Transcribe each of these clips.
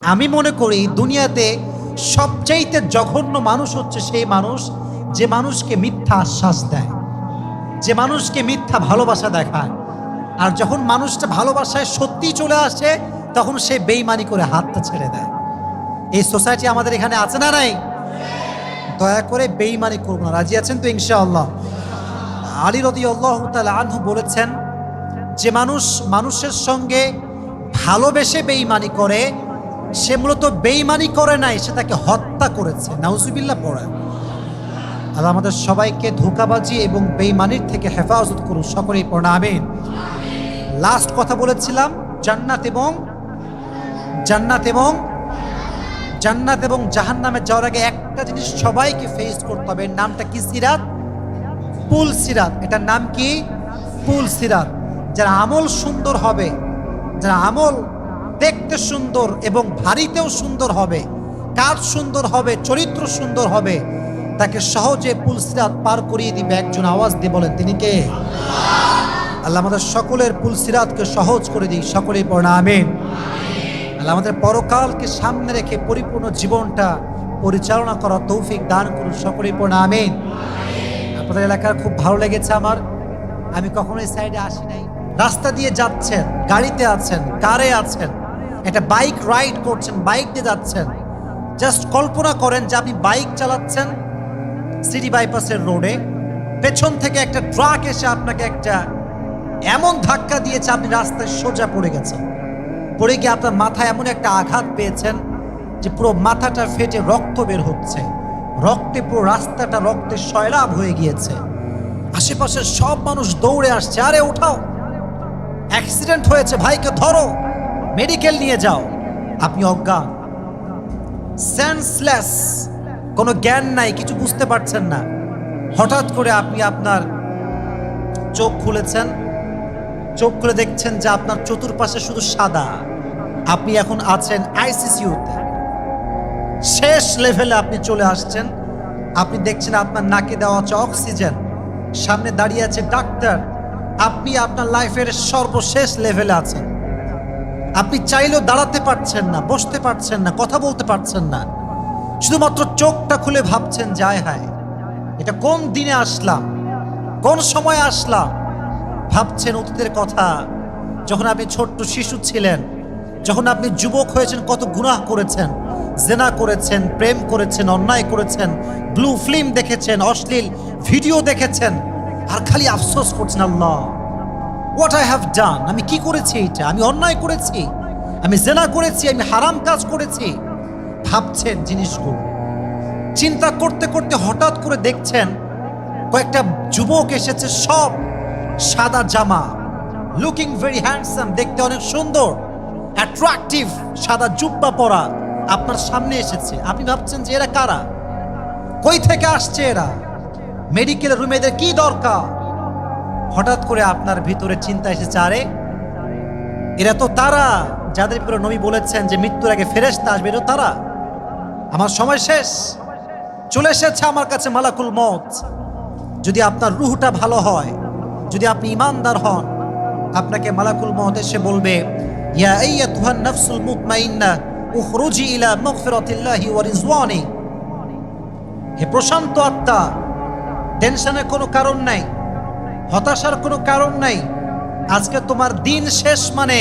আমি মনে করি দুনিয়াতে সবচাইতে জঘন্য মানুষ হচ্ছে সেই মানুষ যে মানুষকে মিথ্যা আশ্বাস দেয়, যে মানুষকে মিথ্যা ভালোবাসা দেখায়। আর যখন মানুষটা ভালোবাসায় সত্যি চলে আসে তখন সে বেইমানি করে হাতটা ছেড়ে দেয়। এই সোসাইটি আমাদের এখানে আছে না নাই? দয়া করে বেইমানি করব না, রাজি আছেন তো ইনশাআল্লাহ? আলী রাদিয়াল্লাহু তাআলা আনহু বলেছেন, যে মানুষ মানুষের সঙ্গে ভালোবেসে বেইমানি করে সে মূলত বেইমানি করে নাই, সে তাকে হত্যা করেছে। নাউজুবিল্লাহ পড়ে। আর আমাদের সবাইকে ধোঁকাবাজি এবং বেইমানির থেকে হেফাজত করুন, সকলেই পড়েন আমিন। লাস্ট কথা বলেছিলাম জান্নাত এবং জাহান্নামে যাওয়ার আগে একটা জিনিস সবাইকে ফেস করতে হবে, নামটা কি? সিরাত, পুল সিরাত। এটার নাম কি? পুল সিরাত। যারা আমল সুন্দর হবে, যারা আমল দেখতে সুন্দর এবং ভারীতেও সুন্দর হবে, কাজ সুন্দর হবে, চরিত্র সুন্দর হবে, তাকে সহজে পুল সিরাত পার করিয়ে দিবে একজন। আওয়াজ দিয়ে বলেন তিনি কে? আল্লাহ আমাদের সকলের পুল সিরাতকে সহজ করে দিই, সকলেই পড়েন আমিন। আল্লাহ আমাদের পরকালকে সামনে রেখে পরিপূর্ণ জীবনটা পরিচালনা করার তৌফিক দান করুন, সকলেই পড়েন আমিন। আপনাদের এলাকার খুব ভালো লেগেছে আমার। আমি কখনো এই সাইডে আসি নাই। রাস্তা দিয়ে যাচ্ছেন, গাড়িতে আছেন, কারে আছেন, একটা বাইক রাইড করছেন, বাইক দিয়ে যাচ্ছেন, জাস্ট কল্পনা করেন যে আপনি বাইক চালাচ্ছেন সিটি বাইপাসের রোডে, পেছন থেকে একটা ট্রাক এসে আপনাকে একটা এমন ধাক্কা দিয়েছে আপনি রাস্তায় সোজা পড়ে গেছেন। পড়ে গিয়ে আপনার মাথায় এমন একটা আঘাত পেয়েছেন যে পুরো মাথাটা ফেটে রক্ত বের হচ্ছে, রক্তে পুরো রাস্তাটা রক্তে সয়লাব হয়ে গিয়েছে। আশেপাশের সব মানুষ দৌড়ে আসছে, আরে উঠাও, অ্যাক্সিডেন্ট হয়েছে, ভাইকে ধরো, মেডিকেল নিয়ে যাও। আপনি অজ্ঞান, সেন্সলেস, কোনো জ্ঞান নাই, কিছু বুঝতে পারছেন না। হঠাৎ করে আপনি আপনার চোখ খুলেছেন, চোখ খুলে দেখছেন যে আপনার চতুর্পাশে শুধু সাদা। আপনি এখন আছেন আইসিইউতে, শেষ লেভেলে আপনি চলে আসছেন। আপনি দেখছেন আপনার নাকে দেওয়া আছে অক্সিজেন, সামনে দাঁড়িয়ে আছে ডাক্তার। আপনি আপনার লাইফের সর্বশেষ লেভেলে আছেন। আপনি চাইলেও দাঁড়াতে পারছেন না, বসতে পারছেন না, কথা বলতে পারছেন না, শুধুমাত্র চোখটা খুলে ভাবছেন যে আয় হায়, এটা কোন দিনে আসলাম, কোন সময় আসলাম। ভাবছেন অতীতের কথা, যখন আপনি ছোট্ট শিশু ছিলেন, যখন আপনি যুবক হয়েছেন, কত গুনাহ করেছেন, জেনা করেছেন, প্রেম করেছেন, অন্যায় করেছেন, ব্লু ফিল্ম দেখেছেন, অশ্লীল ভিডিও দেখেছেন, আর খালি আফসোস করছেন, আল্লাহ হোয়াট আই হ্যাভ ডান, আমি কি করেছি, এটা আমি অন্যায় করেছি, আমি জেনা করেছি, আমি হারাম কাজ করেছি। ভাবছেন জিনিসগুলো, চিন্তা করতে করতে হঠাৎ করে দেখছেন কয়েকটা যুবক এসেছে, সব সাদা জামা, লুকিং ভেরি হ্যান্ডসাম, দেখতে অনেক সুন্দর, অ্যাট্রাকটিভ, সাদা জুব্বা পরা, আপনার সামনে এসেছে। আপনি ভাবছেন যে এরা কারা, কই থেকে আসছে এরা, মেডিকেল রুমে এদের কি দরকার? হঠাৎ করে আপনার ভিতরে চিন্তা এসেছে, আরে এরা তো তারা যাদের ব্যাপারে নবী বলেছেন যে মৃত্যুর আগে ফেরেশতা আসবে, এরা তারা। আমার সময় শেষ, চলে এসেছে আমার কাছে মালাকুল মউত। যদি আপনার রূহটা ভালো হয়, যদি আপনি ঈমানদার হন, আপনাকে মালাকুল মউত এসে বলবে, ইয়া আইয়াতুহান নাফসুল মুতমাইন্নাহ উখরুজি ইলা মাগফিরাতিল্লাহি ওয়া রিজওয়ানি। হে প্রশান্ত আত্মা, টেনশনের কোনো কারণ নাই, হতাশার কোনো কারণ নাই। আজকে তোমার দিন শেষ, মানে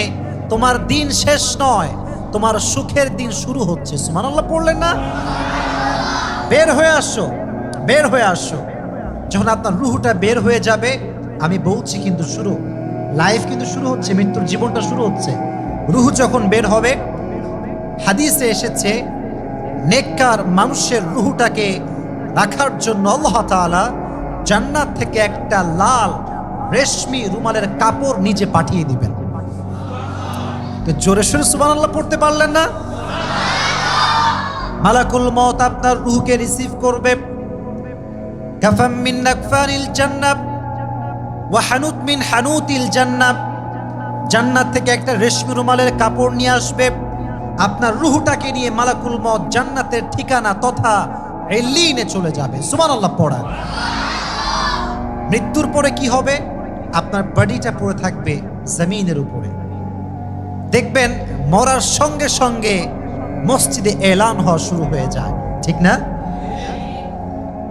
তোমার দিন শেষ নয়, তোমার সুখের দিন শুরু হচ্ছে। সুবহানাল্লাহ পড়লেন না? বের হয়ে আসো, বের হয়ে আসো। যখন আপনার রুহটা বের হয়ে যাবে, আমি বলছি কিন্তু শুরু, লাইফ কিন্তু শুরু হচ্ছে, মৃত্যুর জীবনটা শুরু হচ্ছে। রুহ যখন বের হবে, হাদিসে এসেছে নেককার মানুষের রুহটাকে রাখার জন্য আল্লাহ তাআলা জান্নাত থেকে একটা লাল রেশমি রুমালের কাপড় নিজে পাঠিয়ে দিবেন। তো জোরে সোরে সুবহানাল্লাহ পড়তে পারলেন না? মালাকুল মউত আপনার রূহকে রিসিভ করবে। কাফাম মিন নাকফানিল জান্নাহ ওয়া হানুত মিন হানুতিল জান্নাহ, জান্নাত থেকে একটা রেশমি রুমালের কাপড় নিয়ে আসবে। আপনার রূহটাকে নিয়ে মালাকুল মউত জান্নাতের ঠিকানা তথা ইল্লিনে চলে যাবে। সুবহানাল্লাহ পড়া। মৃত্যুর পরে কি হবে? আপনার বডিটা পড়ে থাকবে জমিনের উপরে। দেখবেন মরার সঙ্গে সঙ্গে মসজিদে এলান হওয়া শুরু হয়ে যায়, ঠিক না?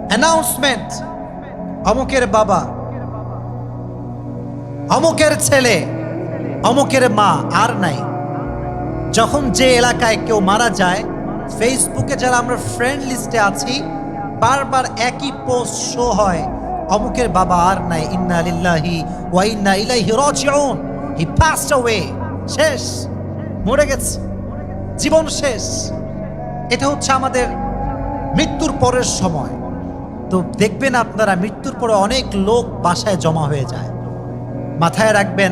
অ্যানাউন্সমেন্ট, অমুকের বাবা, অমুকের ছেলে, অমুকের মা আর নাই। যখন যে এলাকায় কেউ মারা যায়, ফেসবুকে যারা আমরা ফ্রেন্ড লিস্টে আছি, বারবার একই পোস্ট শো হয়, অমুকের বাবা আর নাই, ইন্না লিল্লাহি ওয়া ইন্না ইলাইহি রাজিউন, হি পাসড অ্যাওয়ে, শেষ, মরে গেছে, জীবন শেষ। এটা হচ্ছে আমাদের মৃত্যুর পরের সময়। তো দেখবেন আপনারা, মৃত্যুর পরে অনেক লোক বাসায় জমা হয়ে যায়। মাথায় রাখবেন,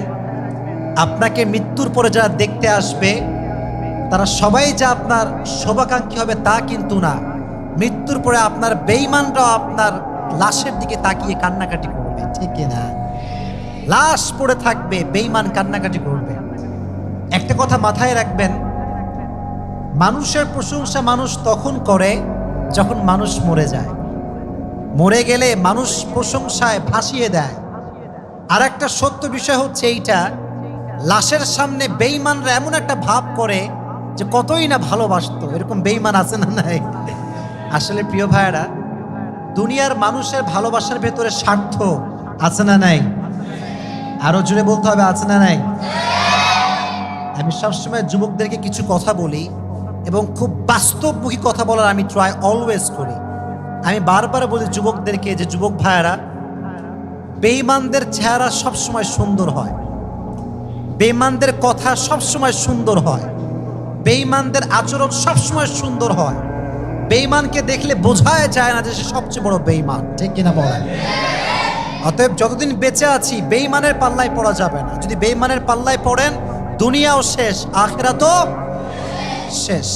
আপনাকে মৃত্যুর পরে যারা দেখতে আসবে তারা সবাই যে আপনার শুভাকাঙ্ক্ষী হবে তা কিন্তু না। মৃত্যুর পরে আপনার বেঈমানরাও আপনার লাশের দিকে তাকিয়ে কান্নাকাটি করবে, ঠিক না? লাশ পড়ে থাকবে, বেঈমান কান্নাকাটি করবে। একটা কথা মাথায় রাখবেন, মানুষের প্রশংসা মানুষ তখন করে যখন মানুষ মরে যায়। মরে গেলে মানুষ প্রশংসায় ভাসিয়ে দেয়। আর একটা সত্য বিষয় হচ্ছে এইটা, লাশের সামনে বেঈমানরা এমন একটা ভাব করে যে কতই না ভালোবাসতো। এরকম বেঈমান আছে না নাই? আসলে প্রিয় ভাইয়েরা, দুনিয়ার মানুষের ভালোবাসার ভেতরে স্বার্থ আছে না নাই? আরো জোরে বলতে হবে, আছে না নাই? আমি সবসময় যুবকদেরকে কিছু কথা বলি এবং খুব বাস্তবমুখী কথা বলার আমি ট্রাই অলওয়েজ করি। আমি বারবার বলি যুবকদেরকে যে, যুবক ভাইয়েরা, বেঈমানদের চেহারা সবসময় সুন্দর হয়, বেঈমানদের কথা সবসময় সুন্দর হয়, বেঈমানদের আচরণ সবসময় সুন্দর হয়। বেঈমানকে দেখলে বোঝায় যায় না যে সে সবচেয়ে বড় বেঈমান, ঠিক কিনা বলেন? অতএব যতদিন বেঁচে আছি বেঈমানের পাল্লায় পড়া যাবে না। যদি বেঈমানের পাল্লায় পড়েন, দুনিয়াও শেষ, আখিরাতও শেষ।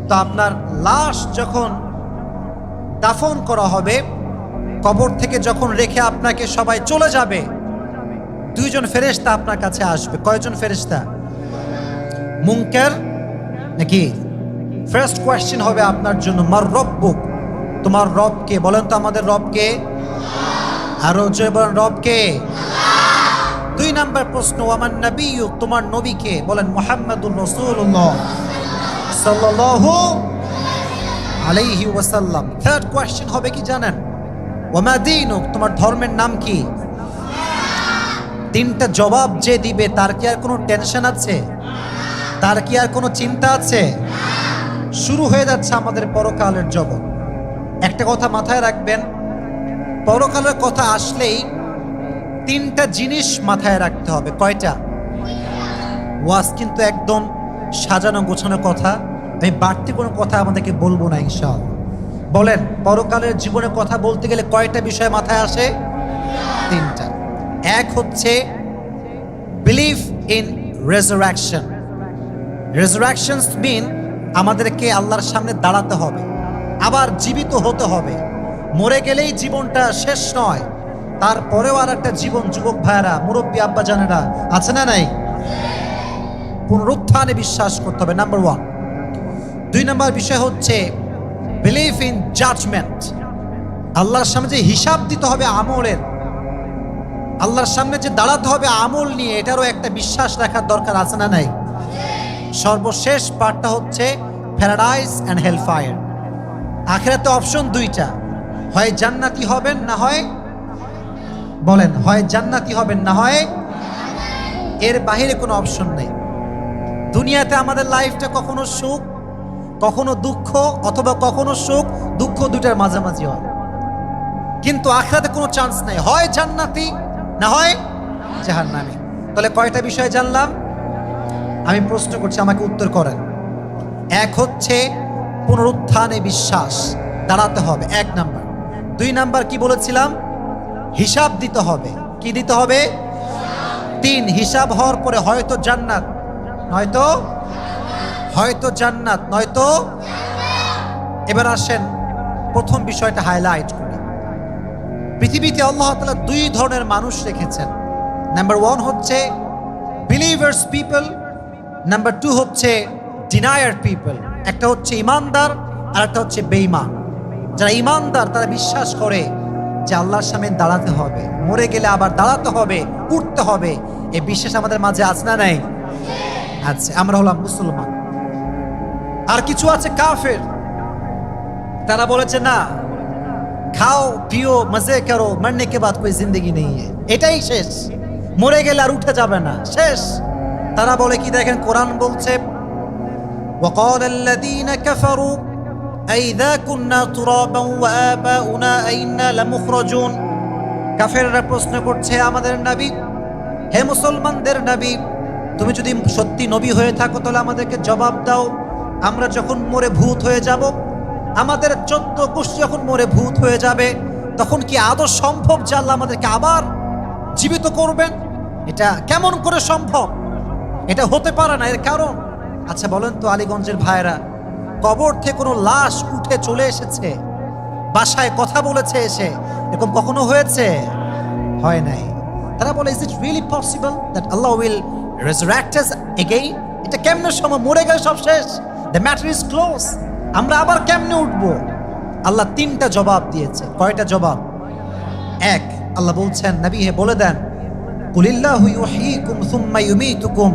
তো আপনার লাশ যখন দাফন করা হবে, কবর থেকে যখন রেখে আপনাকে সবাই চলে যাবে, দুইজন ফেরেশতা আপনার কাছে আসবে। কয়জন ফেরেশতা? মুনকার নাকি? ফার্স্ট কোয়েশ্চেন হবে আপনার জন্য, মার রব্বুক, তোমার রব কে? বলেন তো আমাদের রব কে? আরো জোরে বলেন, রব কে? দুই নাম্বার প্রশ্ন, ওয়ামান নাবিয়্যুক, তোমার নবী কে? বলেন মুহাম্মাদুর রাসূলুল্লাহ সাল্লাল্লাহু আলাইহি ওয়াসাল্লাম। থার্ড কোয়েশ্চেন হবে কি জানেন? ওয়ামা দীনুক, তোমার ধর্মের নাম কি? তিনটা জবাব যে দিবে তার কি আর কোনো টেনশন আছে? তার কি আর কোনো চিন্তা আছে? শুরু হয়ে যাচ্ছে আমাদের পরকালের জগৎ। একটা কথা মাথায় রাখবেন, পরকালের কথা আসলেই তিনটা জিনিস মাথায় রাখতে হবে। কয়টা? ওয়াজ কিন্তু একদম সাজানো গোছানো কথা, আমি বাড়তি কোনো কথা আমাদেরকে বলবো না ইনশাআল্লাহ। বলেন, পরকালের জীবনের কথা বলতে গেলে কয়টা বিষয় মাথায় আসে? তিনটা। এক হচ্ছে বিলিভ ইন রেজারেকশন। রেজারেকশনস মিন আমাদেরকে আল্লাহর সামনে দাঁড়াতে হবে, আবার জীবিত হতে হবে। মরে গেলেই জীবনটা শেষ নয়, তারপরেও আর একটা জীবন। যুবক ভাইয়েরা, মুরব্বী আব্বা জানেরা, আছে না নাই? পুনরুত্থানে বিশ্বাস করতে হবে, নাম্বার ওয়ান। দুই নাম্বার বিষয় হচ্ছে বিলিভ ইন জাজমেন্ট। আল্লাহর সামনে যে হিসাব দিতে হবে আমলের, আল্লাহর সামনে যে দাঁড়াতে হবে আমল নিয়ে, এটারও একটা বিশ্বাস রাখার দরকার, আছে না নাই? সর্বশেষ পার্টটা হচ্ছে প্যারাডাইস অ্যান্ড হেলফায়ার। আখিরাতে অপশন দুইটা, হয় জান্নাতি হবেন না হয়, বলেন, হয় জান্নাতি হবেন না হয়, এর বাহিরে কোনো অপশন নেই। দুনিয়াতে আমাদের লাইফটা কখনো সুখ, কখনো দুঃখ, অথবা কখনো সুখ দুঃখ, দুটার মাঝামাঝি হয়। কিন্তু আখিরাতে কোনো চান্স নেই, হয় জান্নাতি না হয় জাহান্নামী। তাহলে কয়টা বিষয় জানলাম? আমি প্রশ্ন করছি, আমাকে উত্তর করেন। এক হচ্ছে পুনরুত্থানে বিশ্বাস, দাঁড়াতে হবে, এক নাম্বার। দুই নাম্বার কি বলেছিলাম? হিসাব দিতে হবে। কি দিতে হবে? তিন, হিসাব হওয়ার পরে হয়তো জান্নাত নয়তো, হয়তো জান্নাত নয়তো। এবার আসেন প্রথম বিষয়টা হাইলাইট করি। পৃথিবীতে আল্লাহ তাআলা দুই ধরনের মানুষ রেখেছেন। নাম্বার ওয়ান হচ্ছে বিলিভার্স পিপল, নাম্বার টু হচ্ছে ডিনায়ার পিপল। একটা হচ্ছে ইমানদার আর একটা হচ্ছে বেঈমান। যারা ইমানদার তারা বিশ্বাস করে যে আল্লাহর সামনে দাঁড়াতে হবে, মরে গেলে আবার দাঁড়াতে হবে, উঠতে হবে। এই বিশ্বাস আমাদের মাঝে আছে না নাই? আচ্ছা, আমরা হলাম মুসলমান। আর কিছু আছে কাফের, তারা বলেছে না, খাও পিও মজে করো, মরনে কে বাদ কোই জিন্দগি নেই, এটাই শেষ, মরে গেলে আর উঠে যাবে না, শেষ। তারা বলে কি দেখেন, কোরআন বলছে وقال الذين كفروا أئذا كنا ترابا وآباؤنا أئنا لمخرجون। কাফেররা প্রশ্ন করছে আমাদের নবী, হে মুসলমানদের নবী, তুমি যদি সত্যি নবী হয়ে থাকো তাহলে আমাদেরকে জবাব দাও, আমরা যখন মরে ভূত হয়ে যাব, আমাদের 14 গোষ্ঠী যখন মরে ভূত হয়ে যাবে, তখন কি আদৌ সম্ভব যে আল্লাহ আমাদেরকে আবার জীবিত করবেন? এটা কেমন করে সম্ভব? এটা হতে পারে না। এর কারণ, আচ্ছা বলেন তো আলীগঞ্জের ভাইরা, কবর থেকে কোনো লাশ উঠে চলে এসেছে, বাসায় কথা বলেছে এসে, এরকম কখনো হয়েছে? হয় নাই। তারা বলে, is it really possible that Allah will resurrect us again? এটা কেমনে সময়, মরে গেলে সব শেষ, দ্য ম্যাটার ইজ ক্লোজ, আমরা আবার কেমনে উঠবো? আল্লাহ 3টা জবাব দিয়েছে। কয়টা জবাব? এক, আল্লাহ বলছেন নবী হে বলে দেন, কুলিল্লাহু ইউহয়িকুম সুম্মা ইউমীতুকুম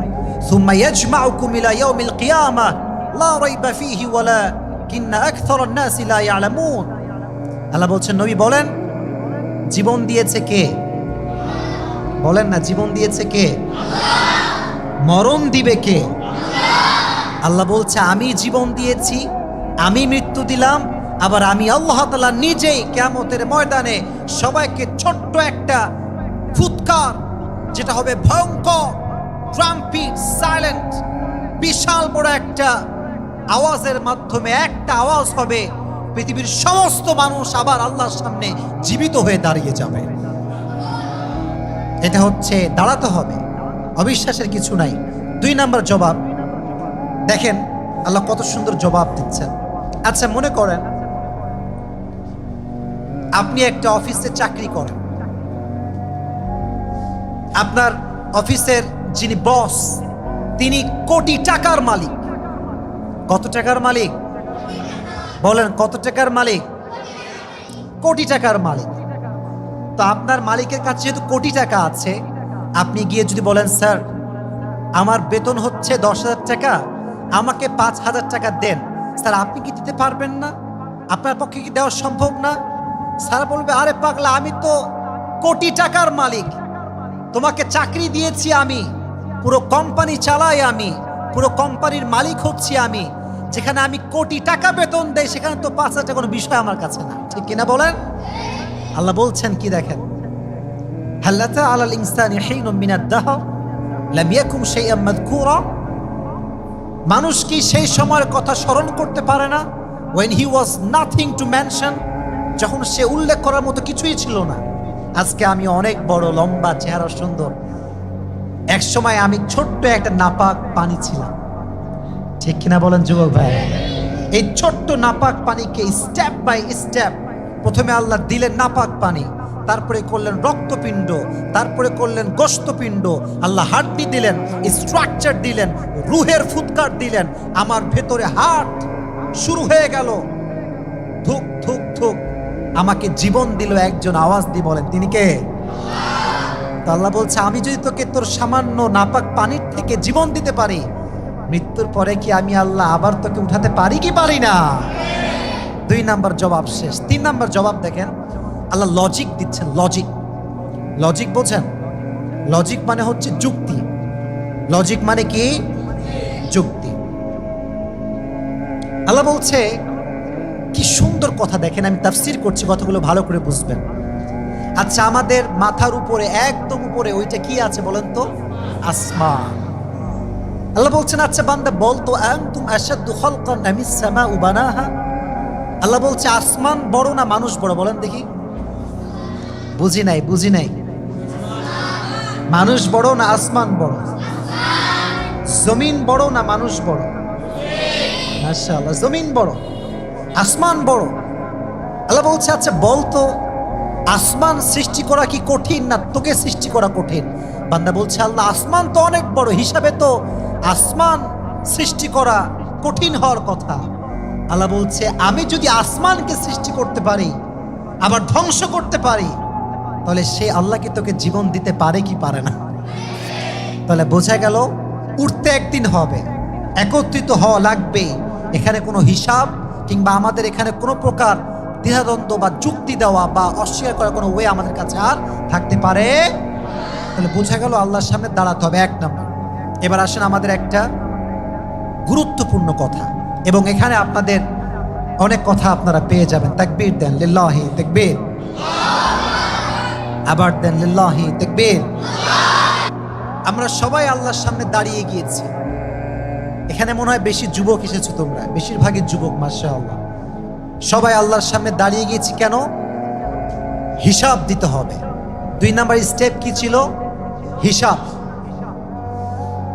সুম্মা ইয়াজমাউকুম ইলা ইয়াউমিল কিয়ামাহ লা রাইবা ফীহি ওয়ালাকিন্না আকসারান নাসি লা ইয়ালামুন। আল্লাহ বলছেন নবী বলেন, জীবন দিয়েছে কে? বলেন না, জীবন দিয়েছে কে? মরণ দিবে কে? আল্লাহ বলছে আমি জীবন দিয়েছি, আমি মৃত্যু দিলাম, আবার আমি আল্লাহ তাআলা নিজেই কিয়ামতের ময়দানে সবাইকে ছোট্ট একটা ফুৎকার, যেটা হবে ভয়ঙ্কর, ট্রাম্পিট, সাইলেন্ট, বিশাল বড় একটা আওয়াজের মাধ্যমে একটা আওয়াজ হবে, পৃথিবীর সমস্ত মানুষ আবার আল্লাহর সামনে জীবিত হয়ে দাঁড়িয়ে যাবে। এটা হচ্ছে দাঁড়াতে হবে, অবিশ্বাসের কিছু নাই। 2 নম্বর জবাব দেখেন আল্লাহ কত সুন্দর জবাব দিচ্ছেন। আচ্ছা মনে করেন আপনি একটা অফিসে চাকরি করেন, আপনার অফিসের যিনি বস তিনি কোটি টাকার মালিক। কত টাকার মালিক? বলেন কত টাকার মালিক? কোটি টাকার মালিক। তো আপনার মালিকের কাছে যেহেতু কোটি টাকা আছে, আপনি গিয়ে যদি বলেন স্যার আমার বেতন হচ্ছে 10,000 টাকা, আমাকে 5,000 টাকা দেন, স্যার আপনি কি দিতে পারবেন না? আপনার পক্ষে কি দেওয়া সম্ভব না? স্যার বলবে, আরে পাগলা, আমি তো কোটি টাকার মালিক, তোমাকে চাকরি দিয়েছি আমি, পুরো কোম্পানি চালাই আমি, পুরো কোম্পানির মালিক হচ্ছি আমি, যেখানে আমি কোটি টাকা বেতন দেই সেখানে তো 5,000 টাকা কোনো বিষয় আমার কাছে না, ঠিক কিনা বলেন? আল্লাহ বলছেন কি দেখেন, হাল আতা আলাল ইনসানি হিনুম মিনাদ দাহর লাম ইয়াকুম শাইআম মাযকুরা। মানুষ কি সেই সময়ের কথা স্মরণ করতে পারে না? when he was nothing to mention, যখন সে উল্লেখ করার মতো কিছুই ছিল না। আজকে আমি অনেক বড়, লম্বা, চেহারা সুন্দর, এক সময় আমি ছোট্ট একটা নাপাক পানি ছিলাম, ঠিক কিনা বলেন যুবক ভাই? এই ছোট্ট নাপাক পানিকে স্টেপ বাই স্টেপ, প্রথমে আল্লাহ দিলেন নাপাক পানি, তারপরে করলেন রক্তপিণ্ড, তারপরে করলেন গোশতপিণ্ড, আল্লাহ হাড্ডি দিলেন, স্ট্রাকচার দিলেন, রুহের ফুৎকার দিলেন, আমার ভেতরে হার্ট শুরু হয়ে গেল, ধুক ধুক ধুক, আমাকে জীবন দিল একজন, আওয়াজ দিয়ে বলেন তিনি কে? তো আল্লাহ বলছে আমি যদি তোকে তোর সামান্য নাপাক পানির থেকে জীবন দিতে পারি, মৃত্যুর পরে কি আমি আল্লাহ আবার তোকে উঠাতে পারি কি পারি না? 2 নাম্বার জবাব শেষ। 3 নাম্বার জবাব দেখেন, আল্লাহ লজিক দিচ্ছেন। লজিক, লজিক বোঝেন? লজিক মানে হচ্ছে যুক্তি। লজিক মানে কি? যুক্তি। আল্লাহ বলছে কি সুন্দর কথা, দেখেন আমি তাফসীর করছি, কথাগুলো ভালো করে বুঝবেন। আচ্ছা আমাদের মাথার উপরে, একদম উপরে ওইটা কি আছে বলেন তো? আসমান। আল্লাহ বলছেন আচ্ছা বান্দা বল তো, আনতুম আশাদ্দু খালকান আমিস সামাউ বানাহা। আল্লাহ বলছে আসমান বড় না মানুষ বড়? বলেন দেখি। বুঝি নাই, বুঝি নাই। মানুষ বড় না আসমান বড়? জমিন বড় না মানুষ বড়? মাশাআল্লাহ, জমিন বড়, আসমান বড়। আল্লাহ বলছে আচ্ছা বল তো, আসমান সৃষ্টি করা কি কঠিন না তোকে সৃষ্টি করা কঠিন? বান্দা বলছে আল্লাহ আসমান তো অনেক বড়, হিসাবে তো আসমান সৃষ্টি করা কঠিন হওয়ার কথা। আল্লাহ বলছে আমি যদি আসমানকে সৃষ্টি করতে পারি, আবার ধ্বংস করতে পারি, তাহলে সে আল্লাহ কি তোকে জীবন দিতে পারে কি পারে না? তাহলে বোঝা গেল উঠতে একদিন হবে, একত্রিত হওয়া লাগবে, এখানে কোনো হিসাব কিংবা আমাদের এখানে কোনো প্রকার দ্বিধাদ্বন্দ্ব বা যুক্তি দেওয়া বা অস্বীকার করার কোনো ওয়ে আমাদের কাছে আর থাকতে পারে। তাহলে বোঝা গেল আল্লাহর সামনে দাঁড়াতে হবে, এক নম্বর। এবার আসেন আমাদের একটা গুরুত্বপূর্ণ কথা, এবং এখানে আপনাদের অনেক কথা আপনারা পেয়ে যাবেন। তাকবীর দেন, লিল্লাহি তাকবীর। আবার দেন, লিল্লাহি তাকবীর। আমরা সবাই আল্লাহর সামনে দাঁড়িয়ে গিয়েছি। এখানে মনে হয় বেশি যুবক এসেছো তোমরা, বেশিরভাগই যুবক, মাশাআল্লাহ। সবাই আল্লাহর সামনে দাঁড়িয়ে গিয়েছি কেন? হিসাব দিতে হবে। 2 নাম্বার স্টেপ কি ছিল? হিসাব।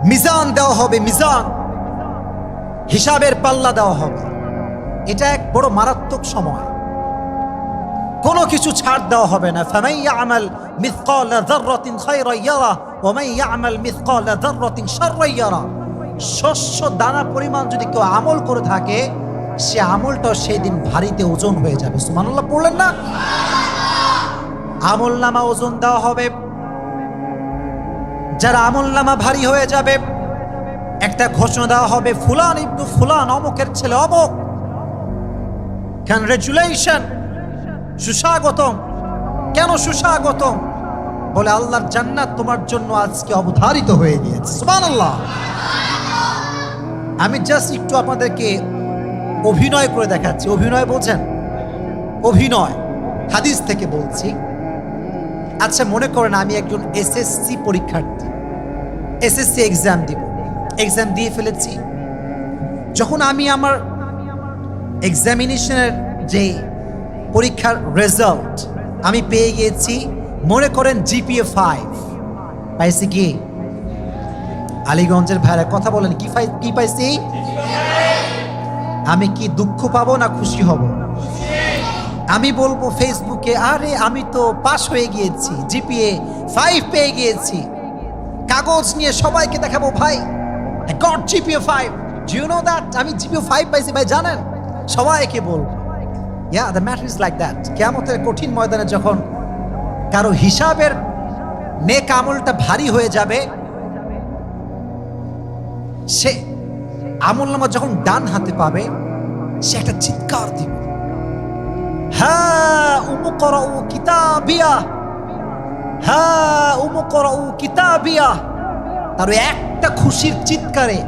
মিজান দেওয়া হবে, মিজান, হিসাবের পাল্লা দেওয়া হবে। এটা এক বড় মারাত্মক সময়। কোনো কিছু ছাড় দেওয়া হবে না। ফামান ইয়ামাল মিসকালা যাররাতিন খায়রান ইয়ারা ওয়া মান ইয়ামাল মিসকালা যাররাতিন শাররান ইয়ারা। শস্য দানা পরিমাণ যদি কেউ আমল করে থাকে, সে আমলটাও সেই দিন ভারীতে ওজন হয়ে যাবে। সুবহানাল্লাহ পড়লেন না? আমল নামা ওজন দেওয়া হবে। যারা আমল নামা ভারী হয়ে যাবে, একটা ঘোষণা দেওয়া হবে, ফুলান ইবনু ফুলান, অমুকের ছেলে অমুক, কনগ্রাচুলেশন, সুস্বাগতম। কেন সুস্বাগতম? বলে আল্লাহর জান্নাত তোমার জন্য আজকে অবধারিত হয়ে গিয়েছে। সুবহানাল্লাহ। আমি জাস্ট একটু আপনাদেরকে অভিনয় করে দেখাচ্ছি। অভিনয় বোঝেন? অভিনয় হাদিস থেকে বলছি। আচ্ছা, মনে করেন আমি একজন এসএসসি পরীক্ষার্থী, এসএসসি এক্সাম দিব, এক্সাম দিয়ে ফেলেছি। যখন আমি আমার এক্সামিনেশনের যে পরীক্ষার রেজাল্ট আমি পেয়ে গিয়েছি, মনে করেন জিপিএ 5 পাইছি। কি আলীগঞ্জের ভাইরা কথা বলেন, কি পাইছি? আমি কি দুঃখ পাবো না খুশি হব? আমি বলবো ফেসবুকে, আরে আমি তো পাস হয়ে গিয়েছি, জিপিএ 5 পেয়ে গিয়েছি। কাগজ নিয়ে সবাইকে দেখাবো, ভাই I got GPA 5. Do you know that? আমি GPA 5 পাইছি ভাই, জানেন? সবাইকে বলবো। Yeah, the matter is like that. কিয়ামতের কঠিন ময়দানে যখন কারো হিসাবের নেক আমলটা ভারী হয়ে যাবে, সে আমলনামা যখন ডান হাতে পাবে, সে একটা চিৎকার দিবে, হ্যাঁ উমুকরাউ কিতাবিয়া, হ্যাঁ উমুকরাউ কিতাবিয়া। তার একটা খুশির চিৎকারে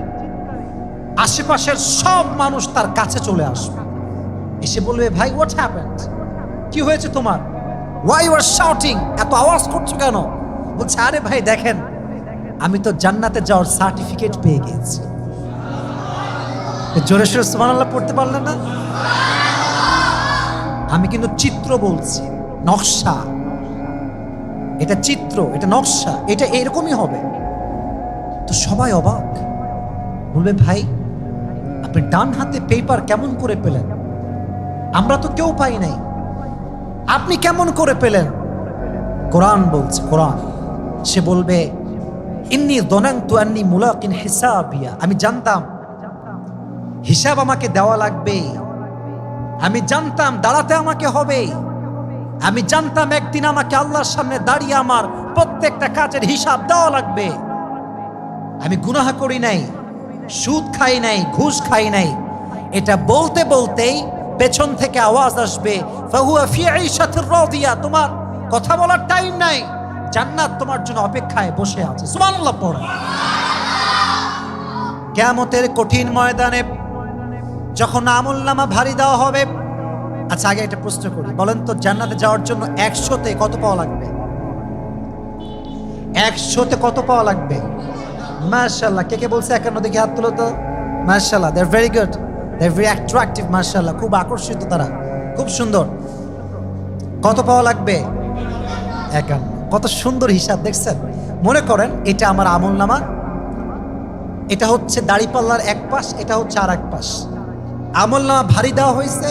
আশেপাশের সব মানুষ তার কাছে চলে আসবে, এসে বলবে, ভাই হোয়াট হ্যাপেন্ড? কি হয়েছে তোমার? Why you are shouting? এত আওয়াজ করছো কেন? বলছে, আরে ভাই দেখেন, আমি তো জান্নাতে যাওয়ার সার্টিফিকেট পেয়ে গেছি। জোরে সোরে সুবহানাল্লাহ পড়তে পারলেন না? আমি কিন্তু চিত্র বলছি, নকশা। এটা চিত্র, এটা নকশা, এটা এরকমই হবে। তো সবাই অবাক, বলবে, ভাই আপনি ডান হাতে পেপার কেমন করে পেলেন? আমরা তো কেউ পাই নাই, আপনি কেমন করে পেলেন? কোরআন বলছে, কোরআন। সে বলবে, ইন্নী যনানতু আন্নী মুলাকিন হিসাবিয়া। আমি জানতাম হিসাব আমাকে দেওয়া লাগবে, আমি জানতাম দাঁড়াতে আমাকে হবে, আমি জানতাম একদিন আমাকে আল্লাহর সামনে দাঁড়িয়ে আমার প্রত্যেকটা কাজের হিসাব দেওয়া লাগবে। আমি গুনাহ করি নাই, সুদ খাই নাই, ঘুষ খাই নাই। এটা বলতে বলতেই পেছন থেকে আওয়াজ আসবে, ফাহুয়া ফি আইশাতির রাদিয়া। তোমার কথা বলার টাইম নাই, জান্নাত তোমার জন্য অপেক্ষায় বসে আছে। সুবহানাল্লাহ পড়েন। কিয়ামতের কঠিন ময়দানে যখন আমলনামা ভারী দেওয়া হবে, আচ্ছা আগে একটা প্রশ্ন করি, বলেন তো জান্নাতে যাওয়ার জন্য 100তে কত পাওয়া লাগবে? 100তে কত পাওয়া লাগবে? মাশাআল্লাহ। কে কে বলছে 51? দেখি হাত তুলো তো। মাশাআল্লাহ, they are very good, they are very attractive. মাশাআল্লাহ, খুব আকর্ষিত তারা, খুব সুন্দর। কত পাওয়া লাগবে? 51। কত সুন্দর হিসাব দেখছেন? মনে করেন এটা আমার আমলনামা, এটা হচ্ছে দাড়িপাল্লার এক পাশ, এটা হচ্ছে আর এক পাশ। আমলনামা ভারী দেওয়া হয়েছে,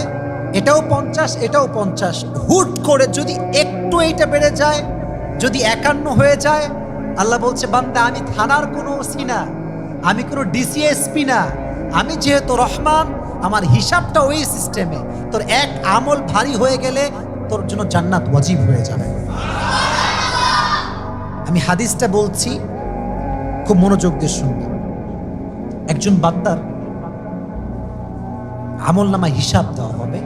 এটাও 50, এটাও 50। হুট করে যদি একটু এইটা বেড়ে যায়, যদি 51 হয়ে যায়, আল্লাহ বলছে, বান্দা আমি থানার কোনো ওসি না, আমি কোনো ডিসিএসপি না, আমি যেহেতু রহমান, আমার হিসাবটা ওই সিস্টেমে। তোর এক আমল ভারী হয়ে গেলে তোর জন্য জান্নাত ওয়াজিব হয়ে যাবে। আমি হাদিসটা বলছি, খুব মনোযোগ দিয়ে শুনবেন। একজন বান্দার আমল নামা হিসাব দেওয়া হবে।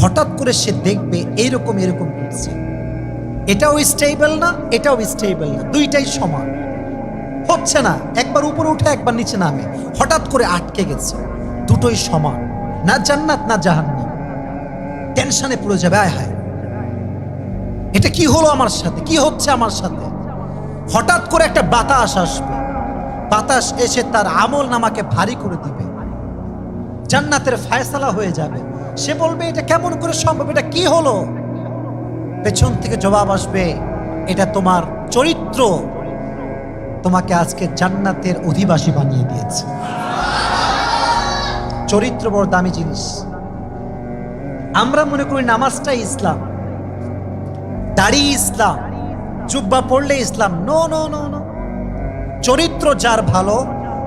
হঠাৎ করে সে দেখবে এরকম এরকম করছে, এটাও স্টেবল না, এটাও স্টেবল না, দুইটাই সমান হচ্ছে না, একবার উপরে উঠে একবার নিচে নামে, হঠাৎ করে আটকে গেছে, দুটোই সমান, না জান্নাত না জাহান্নাম। টেনশনে পড়ে যাবে, আয় হায় এটা কি হলো আমার সাথে, কি হচ্ছে আমার সাথে। হঠাৎ করে একটা বাতাস আসবে, বাতাস এসে তার আমল নামাকে ভারী করে দিবে, জান্নাতের ফায়সালা হয়ে যাবে। সে বলবে এটা কেমন করে সম্ভব, এটা কি হলো? পেছন থেকে জবাব আসবে, এটা তোমার চরিত্র তোমাকে আজকে জান্নাতের অধিবাসী বানিয়ে দিয়েছে। চরিত্র বড় দামি জিনিস। আমরা মনে করি নামাজটাই ইসলাম, দাড়ি ইসলাম, জুব্বা পড়লে ইসলাম। নো নো নো নো, চরিত্র যার ভালো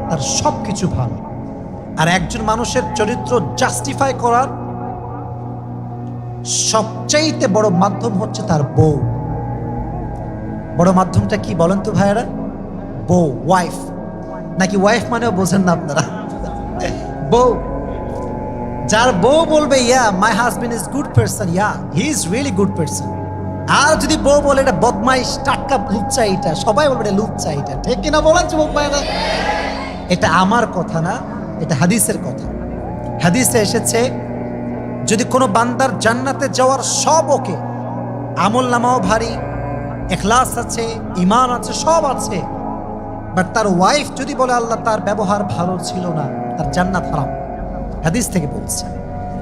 তার সবকিছু ভালো। আর একজন মানুষের চরিত্র জাস্টিফাই করার সবচাইতে বড় মাধ্যম হচ্ছে তার বউ। বড় মাধ্যমটা কি বলেন তো ভাইয়েরা? বউ, ওয়াইফ। নাকি ওয়াইফ মানেও বোঝেন না আপনারা? বউ, যার বউ বলবে yeah my husband is good person, yeah he is really good person. আর যদি বউ বলে এটা বদমাইশ, টাটকা লুচ্চা, এটা সবাই বলবে এটা লুচ্চা, এটা ঠিক কিনা বলেন যুবক ভাইয়েরা? এটা আমার কথা না, এটা হাদিসের কথা। হাদিসে এসেছে যদি কোনো বান্দার জান্নাতে যাওয়ার সব ওকে, আমল নামাও ভারী, ইখলাস আছে, ঈমান আছে, সব আছে, বাট তার ওয়াইফ যদি বলে আল্লাহ তার ব্যবহার ভালো ছিল না, তার জান্নাত হারাম। হাদিস থেকে বলছে।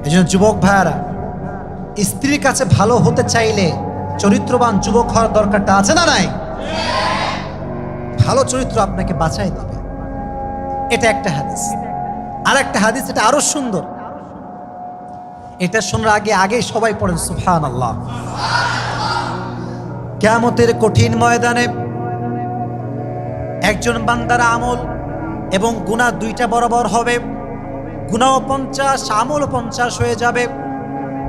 এই জন্য যুবক ভাইয়ারা, স্ত্রীর কাছে ভালো হতে চাইলে চরিত্রবান যুবক হওয়ার দরকারটা আছে না নাই? ভালো চরিত্র আপনাকে বাঁচাই দেবে। এটা একটা হাদিস। আর একটা হাদিস, এটা আরো সুন্দর। এটা শোনার আগে সবাই পড়েন সুবহানাল্লাহ। কিয়ামতের কঠিন ময়দানে একজন বান্দার আমল এবং গুনাহ দুইটা বরাবর হবে। গুনাহও 50, আমলও 50 হয়ে যাবে।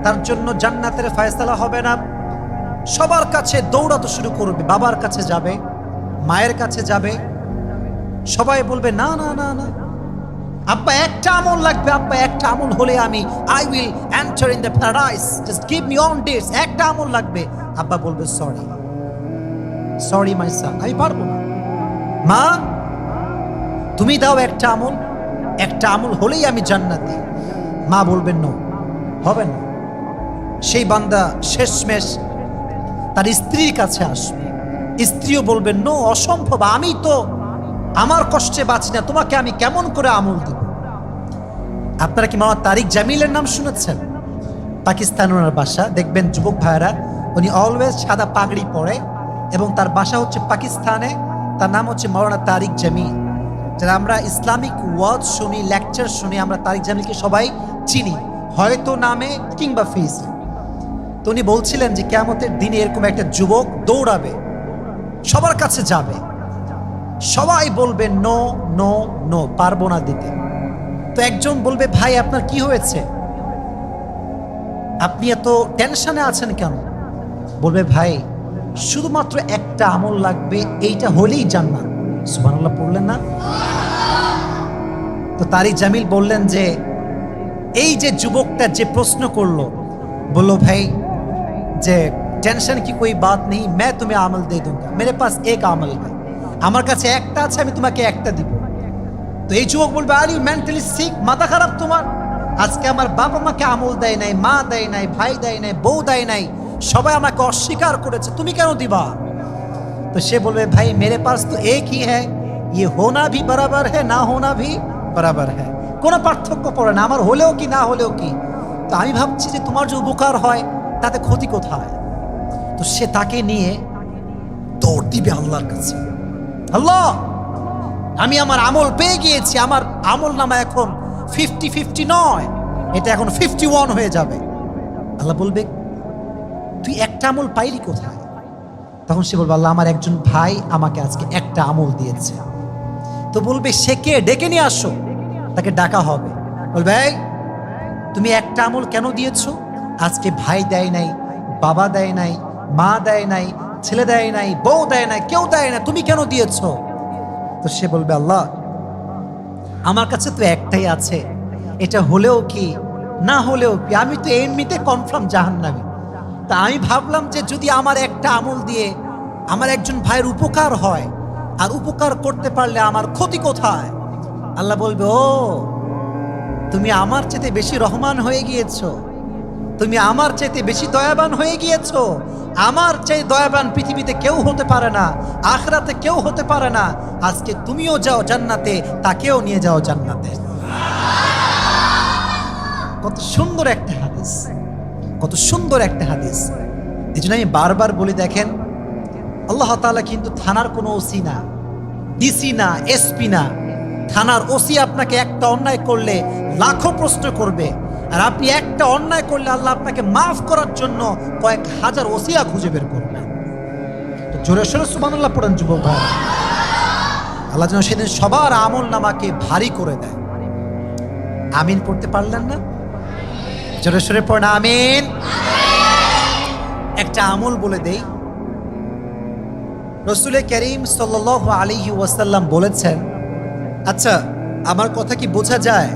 তার জন্য জান্নাতের ফয়সালা হবে না। সবার কাছে দৌড়াতে শুরু করবে, বাবার কাছে যাবে, মায়ের কাছে যাবে, সবাই বলবে না না না না, আব্বা একটা আমল লাগবে, আব্বা একটা আমল হলে আমি I will enter in the paradise, just give me on this, একটা আমল লাগবে। আব্বা বলবে সরি সরি মাই সন, আমি পারবো না। মা তুমি দাও একটা আমল, একটা আমল হলেই আমি জান্নাতি। মা বলবেন নো, হবে না। সেই বান্দা শেষমেশ তার স্ত্রীর কাছে আসবে, স্ত্রীও বলবেন নো, অসম্ভব, আমি তো আমার কষ্টে বাঁচি না, তোমাকে আমি কেমন করে আমল দেব? আপনারা কি মামা তারিক জামিলের নাম শুনেছেন? পাকিস্তান ওনার বাসা, দেখবেন যুবক ভাইয়েরা, উনি অলওয়েজ সাদা পাগড়ি পরে এবং তার বাসা হচ্ছে পাকিস্তানে। তার নাম হচ্ছে মাওলানা তারিক জামিল। যারা আমরা ইসলামিক ওয়াজ শুনি, লেকচার শুনি, আমরা তারিক জামিলকে সবাই চিনি, হয়তো নামে কিংবা ফেসে। তো উনি বলছিলেন যে কিয়ামতের দিনে এরকম একটা যুবক দৌড়াবে, সবার কাছে যাবে, সবাই বলবে নো নো নো, পারবো না দিতে। তো একজন বলবে ভাই আপনার কি হয়েছে, আপনি এত টেনশনে আছেন কেন? বলবে ভাই শুধুমাত্র একটা আমল লাগবে, এইটা হলেই জান্নাত। সুবহানাল্লাহ পড়লেন না? তো তারিক জামিল বললেন যে এই যে যুবকটা যে প্রশ্ন করলো, বলল ভাই যে টেনশন কি कोई बात नहीं, मैं तुम्हें আমল दे दूंगा, मेरे पास एक আমল है, আমার কাছে একটা আছে, আমি তোমাকে একটা দিব। তো এই যুবক বলবে আর ইউ মেন্টালি সিক, মাথা খারাপ তোমার? আজকে আমার বাবা মাকে আমল দেয় নাই, মা দেয় নাই, ভাই দেয় নাই, বউ দেয় নাই, সবাই আমাকে অস্বীকার করেছে, তুমি কেন দিবা? তো সে বলবে ভাই মেরে পাস তো এক ही है, ये होना भी बराबर है, ना होना भी बराबर है, কোনো পার্থক্য পড়ে না, আমার হলেও কি না হলেও কি। তো আমি ভাবছি যে তোমার যে উপকার হয় তাতে ক্ষতি কোথায়? তো সে তাকে নিয়ে দৌড় দিবে আল্লাহর কাছে। আল্লাহ আমি আমার আমল পেয়ে গিয়েছি, আমার আমল নামা এখন 50-50 নয়, এটা এখন 51 হয়ে যাবে। আল্লাহ বলবে তুই একটা আমল পাইলি কোথায়? তখন সে বলবে আল্লাহ আমার একজন ভাই আমাকে আজকে একটা আমল দিয়েছে। তো বলবে সে কে, ডেকে নিয়ে আসো। তাকে ডাকা হবে, বলবে এই তুমি একটা আমল কেন দিয়েছো? আজকে ভাই দেয় নাই, বাবা দেয় নাই, মা দেয় নাই, ছেলে দেয় নাই, বউ দেয় নাই, কেউ দেয় না, তুমি কেন দিয়েছো? তো সে বলবে আল্লাহ আমার কাছে তো একটাই আছে, এটা হলেও কি না হলেও কি, আমি তো এমনিতে কনফার্ম জাহান্নামী। তা আমি ভাবলাম যে যদি আমার একটা আমল দিয়ে আমার একজন ভাইয়ের উপকার হয়, আর উপকার করতে পারলে আমার ক্ষতি কোথায়? আল্লাহ বলবে, ও তুমি আমার চেয়ে বেশি রহমান হয়ে গিয়েছো, তুমি আমার চাইতে বেশি দয়াবান হয়ে গিয়েছো। আমার চাই দয়াবান পৃথিবীতে কেউ হতে পারে না, আখিরাতে কেউ হতে পারে না। আজকে তুমিও যাও জান্নাতে, তাকেও নিয়ে যাও জান্নাতে। কত সুন্দর একটা হাদিস, কত সুন্দর একটা হাদিস। এই জন্য আমি বারবার বলি, দেখেন আল্লাহ তাআলা কিন্তু থানার কোনো ওসি না, ডিসি না, এসপি না। থানার ওসি আপনাকে একটা অন্যায় করলে লাখো প্রশ্ন করবে, আর আপনি একটা অন্যায় করলে আল্লাহ আপনাকে মাফ করার জন্য কয়েক হাজার ওসিয়া খুঁজে বের করবে। তো জোরে সোরে সুবহানাল্লাহ পড়েন যুবক ভাই। আল্লাহ যেন সেদিন সবার আমল নামাকে ভারী করে দেয়। আমিন পড়তে পারলেন না? জোরে সোরে পড়েন আমিন। একটা আমল বলে দেই। রাসূল করিম সাল্লাল্লাহু আলাইহি ওয়াসাল্লাম বলেছেন, আচ্ছা আমার কথা কি বোঝা যায়?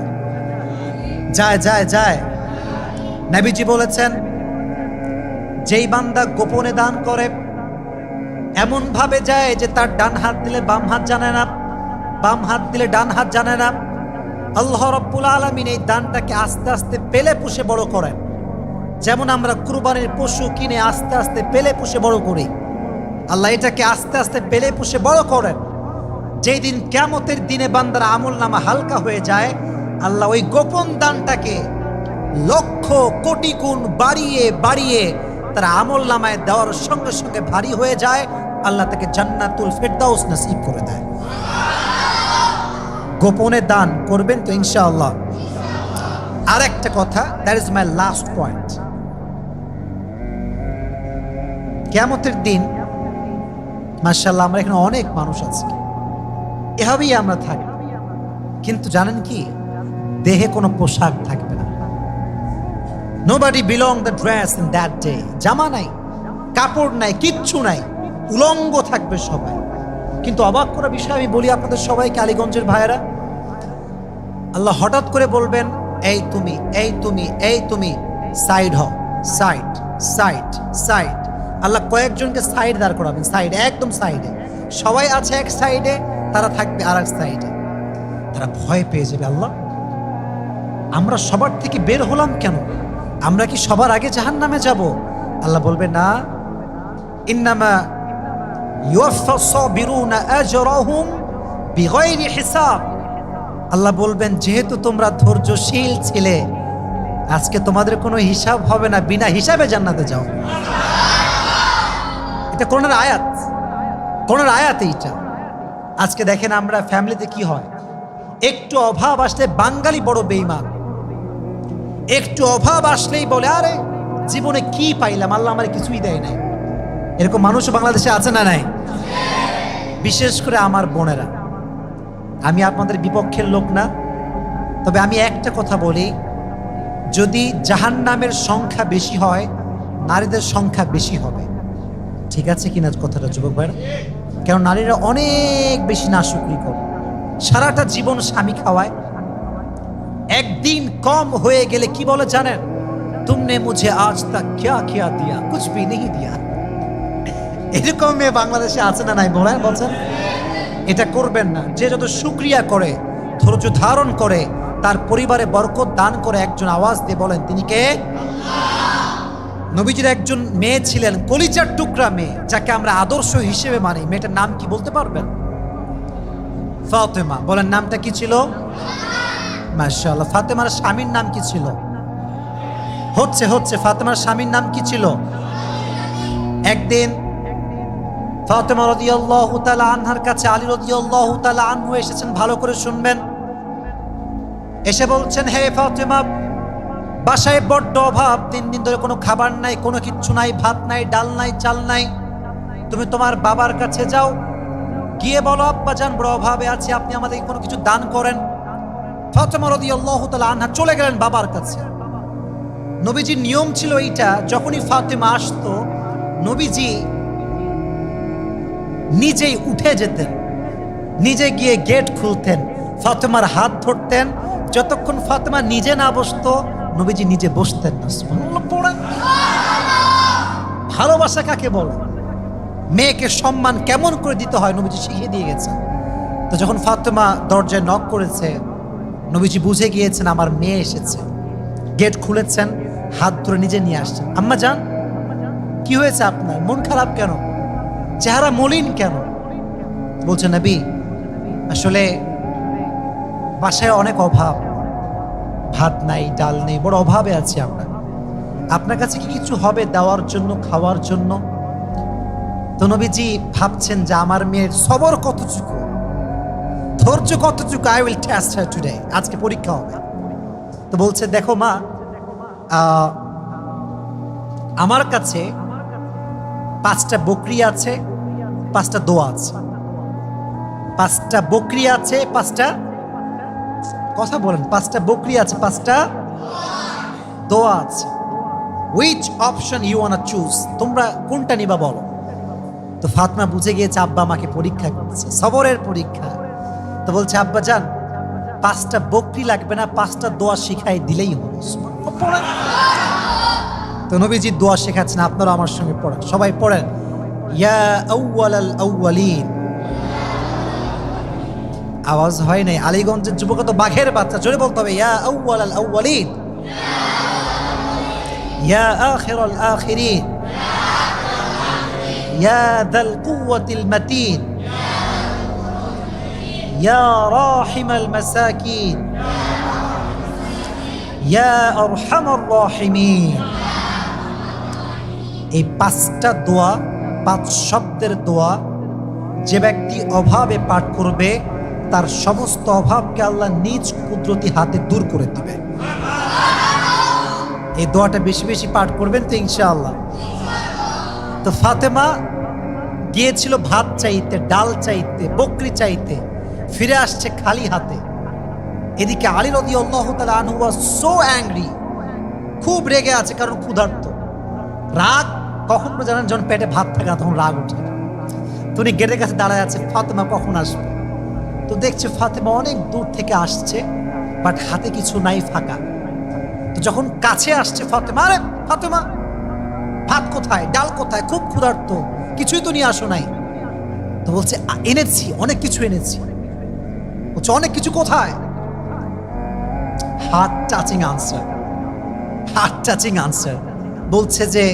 যায় যায় যায়। নবীজি বলেছেন, যেই বান্দা গোপনে দান করে, এমন ভাবে যায় যে তার ডান হাত দিলে বাম হাত জানে না, বাম হাত দিলে ডান হাত জানে না, আল্লাহ রাব্বুল আলামিন এই দানটাকে আস্তে আস্তে পেলে পুষে বড় করেন। যেমন আমরা কুরবানির পশু কিনে আস্তে আস্তে পেলে পুষে বড় করি, আল্লাহ এটাকে আস্তে আস্তে পেলে পুষে বড় করেন। যেই দিন কিয়ামতের দিনে বান্দার আমল নামা হালকা হয়ে যায়, আল্লাহ ওই গোপন দানটাকে লক্ষ কোটি গুণ বাড়িয়ে বাড়িয়ে তার আমল নামায় দেওয়ার সঙ্গে সঙ্গে ভারী হয়ে যায়। আল্লাহ তাকে জান্নাতুল ফেরদাউস নসিব করে দেয়। গোপনে দান করবেন তো ইনশাআল্লাহ। আর একটা কথা, that is my last point. কিয়ামতের দিন মাশাআল্লাহ আমরা এখানে অনেক মানুষ আছে, এভাবেই আমরা থাকি, কিন্তু জানেন কি, দেহে কোনো পোশাক থাকবে না। Nobody belong the dress in that day. জামা নাই, কাপড় নাই, কিচ্ছু নাই, উলঙ্গ থাকবে সবাই। কিন্তু অবাক করা বিষয় আমি বলি আপনাদের সবাইকে, আলীগঞ্জের ভাইয়েরা, আল্লাহ হঠাৎ করে বলবেন, এই তুমি, এই তুমি, এই তুমি সাইড হও, সাইড সাইড সাইড। আল্লাহ কয়েকজনকে সাইড দাঁড় করাবেন, সাইড, একদম সাইডে। সবাই আছে এক সাইডে, তারা থাকবে আর এক সাইডে। তারা ভয় পেয়ে যাবে, আল্লাহ আমরা সবার থেকে বের হলাম কেন? আমরা কি সবার আগে জাহান্নামে যাব? আল্লাহ বলবে, না, ইন্নামা ইউওয়াফাস সাবিরুনা আজরাহুম বিগাইরি হিসাব। আল্লাহ বলবেন, যেহেতু তোমরা ধৈর্যশীল ছিলে, আজকে তোমাদের কোনো হিসাব হবে না, বিনা হিসাবে জান্নাতে যাও। এটা কোরআনের আয়াত, কোরআনের আয়াত এইটা। আজকে দেখেন আমরা ফ্যামিলিতে কি হয়, একটু অভাব আসলে বাঙালি বড় বেঈমান। একটু অভাব আসলেই বলে, আরে জীবনে কি পাইলাম, আল্লাহ আমার কিছুই দেয় নাই। এরকম মানুষও বাংলাদেশে আছে না নাই? বিশেষ করে আমার বোনেরা, আমি আপনাদের বিপক্ষের লোক না, তবে আমি একটা কথা বলি, যদি জাহান্নামের সংখ্যা বেশি হয়, নারীদের সংখ্যা বেশি হবে। ঠিক আছে কিনা কথাটা যুবক ভাইরা? কেন নারীরা অনেক বেশি নাশুকরি করে, সারাটা জীবন স্বামী খাওয়ায়, একদিন কম হয়ে গেলে কি বলে জানেন? তুমনে মুঝে আজ তক ক্যা কিয়া দিয়া, কুছ ভি নেহি দিয়া। এরকম মেয়ে বাংলাদেশে আছে না নাই বলছেন? এটা করবেন না। যে যত শুকরিয়া করে, ধৈর্য ধারণ করে, তার পরিবারে বরকত দান করে। একজন আওয়াজ দিয়ে বলেন, তিনি কে? নবীজির একজন মেয়ে ছিলেন, কলিজার টুকরা মেয়ে, যাকে আমরা আদর্শ হিসেবে মানি। মেয়েটার নাম কি বলতে পারবেন? ফাতেমা। বলেন, নামটা কি ছিল? মাশাআল্লাহ। ফাতেমার স্বামীর নাম কি ছিল? হচ্ছে ফাতেমার স্বামীর নাম কি ছিল? একদিন ফাতেমা রাদিয়াল্লাহু তাআলা আনহার কাছে আলী রাদিয়াল্লাহু তাআলা আনহু এসেছেন। ভালো করে শুনবেন। এসে বলছেন, হে ফাতেমা, বাসায় বড্ড অভাব, 3 দিন ধরে কোনো খাবার নাই, কোনো কিচ্ছু নাই, ভাত নাই, ডাল নাই, চাল নাই। তুমি তোমার বাবার কাছে যাও, গিয়ে বলো, আব্বাজান বড় অভাবে আছে, আপনি আমাদেরকে কোনো কিছু দান করেন। ফাতেমা রাদিয়াল্লাহু তাআলা আনহা চলে গেলেন বাবার কাছে। নবীজির নিয়ম ছিল এইটা, যখনই ফাতেমা আসতো, নবীজি নিজেই উঠে যেতেন, নিজে গিয়ে গেট খুলতেন, ফাতেমার হাত ধরতেন, যতক্ষণ ফাতেমা নিজে না বসতো নবীজি নিজে বসতেন না। সুবহানাল্লাহ পড়েন। ভালোবাসা কাকে বলে, মেয়েকে সম্মান কেমন করে দিতে হয় নবীজি শিখিয়ে দিয়ে গেছেন। তো যখন ফাতেমা দরজায় নক করেছে, নবীজি বুঝে গিয়েছেন আমার মেয়ে এসেছে। গেট খুলেছেন, হাত ধরে নিজে নিয়ে আসছেন। আম্মা যান, কি হয়েছে আপনার, মন খারাপ কেন, চেহারা মলিন কেন? বলছে নবী, আসলে বাসায় অনেক অভাব, ভাত নাই, ডাল নেই, বড় অভাবে আছি আমরা। আপনার কাছে কি কিছু হবে দেওয়ার জন্য, খাওয়ার জন্য? তো নবীজি ভাবছেন যে আমার মেয়ের সবর কতটুকু, ধৈর্য কতটুকু। I will test her today, আজকে পরীক্ষা হবে। তো বলছে দেখো মা, আমার কাছে 5টা বকরি আছে, 5টা দোয়া আছে। 5টা বকরি আছে, 5টা কথা বলেন, 5টা বকরি আছে, 5টা দোয়া আছে। Which option you want choose, তোমরা কোনটা নিবা বলো। তো ফাতেমা বুঝে গিয়েছে আব্বা আমাকে পরীক্ষা করছে, সবরের পরীক্ষা। তো বলছে আব্বা জান, 5টা বকরি লাগবে না, 5টা দোয়া শিখাই দিলেই হবে। তো নবীজি দোয়া শেখাচ্ছেন, আপনারা আমার সঙ্গে পড়েন, সবাই পড়েন। ইয়া আউয়ালাল আউয়ালিন। আওয়াজ হয় নাই, আলীগঞ্জের যুবক তো বাঘের বাচ্চা, জোরে বলতে হবে। ইয়া আউয়ালাল আউয়ালিন, ইয়া আখিরাল আখিরিন, ইয়া যাল কুওয়াতিল মাতিন, ইয়া রাহিমাল মাসাকিন, ইয়া আরহামার রাহিমিন। এই 5টা দোয়া, 5 শব্দের দোয়া, যে ব্যক্তি অভাবে পাঠ করবে তার সমস্ত অভাবকে আল্লাহ নিজ কুদরতি হাতে দূর করে দিবে। এই দোয়াটা বেশি বেশি পাঠ করবেন তো ইনশাআল্লাহ। তো ফাতেমা গিয়েছিল ভাত চাইতে, ডাল চাইতে, বকরি চাইতে, ফিরে আসছে খালি হাতে। এদিকে আলী রাদিয়াল্লাহু তাআলা আনহু ওয়াজ সো অ্যাংরি, খুব রেগে আছে, কারণ ক্ষুধার্ত। রাগ কখন জানেন, যখন পেটে ভাত থাকে না তখন রাগ ওঠে। তুমি গেটের কাছে দাঁড়ায় আছে, ফাতেমা কখন আসবে। তো দেখছে ফাতেমা অনেক দূর থেকে আসছে, বাট হাতে কিছু নাই, ফাঁকা। তো যখন কাছে আসছে ফাতেমা, আরে ফাতেমা, ভাত কোথায়, ডাল কোথায়, খুব ক্ষুধার্ত, কিছুই তো নিয়ে আসো নাই। তো বলছে এনেছি, অনেক কিছু এনেছি। বলছে অনেক কিছু কোথায়? Heart touching answer, heart touching answer. বলছে যে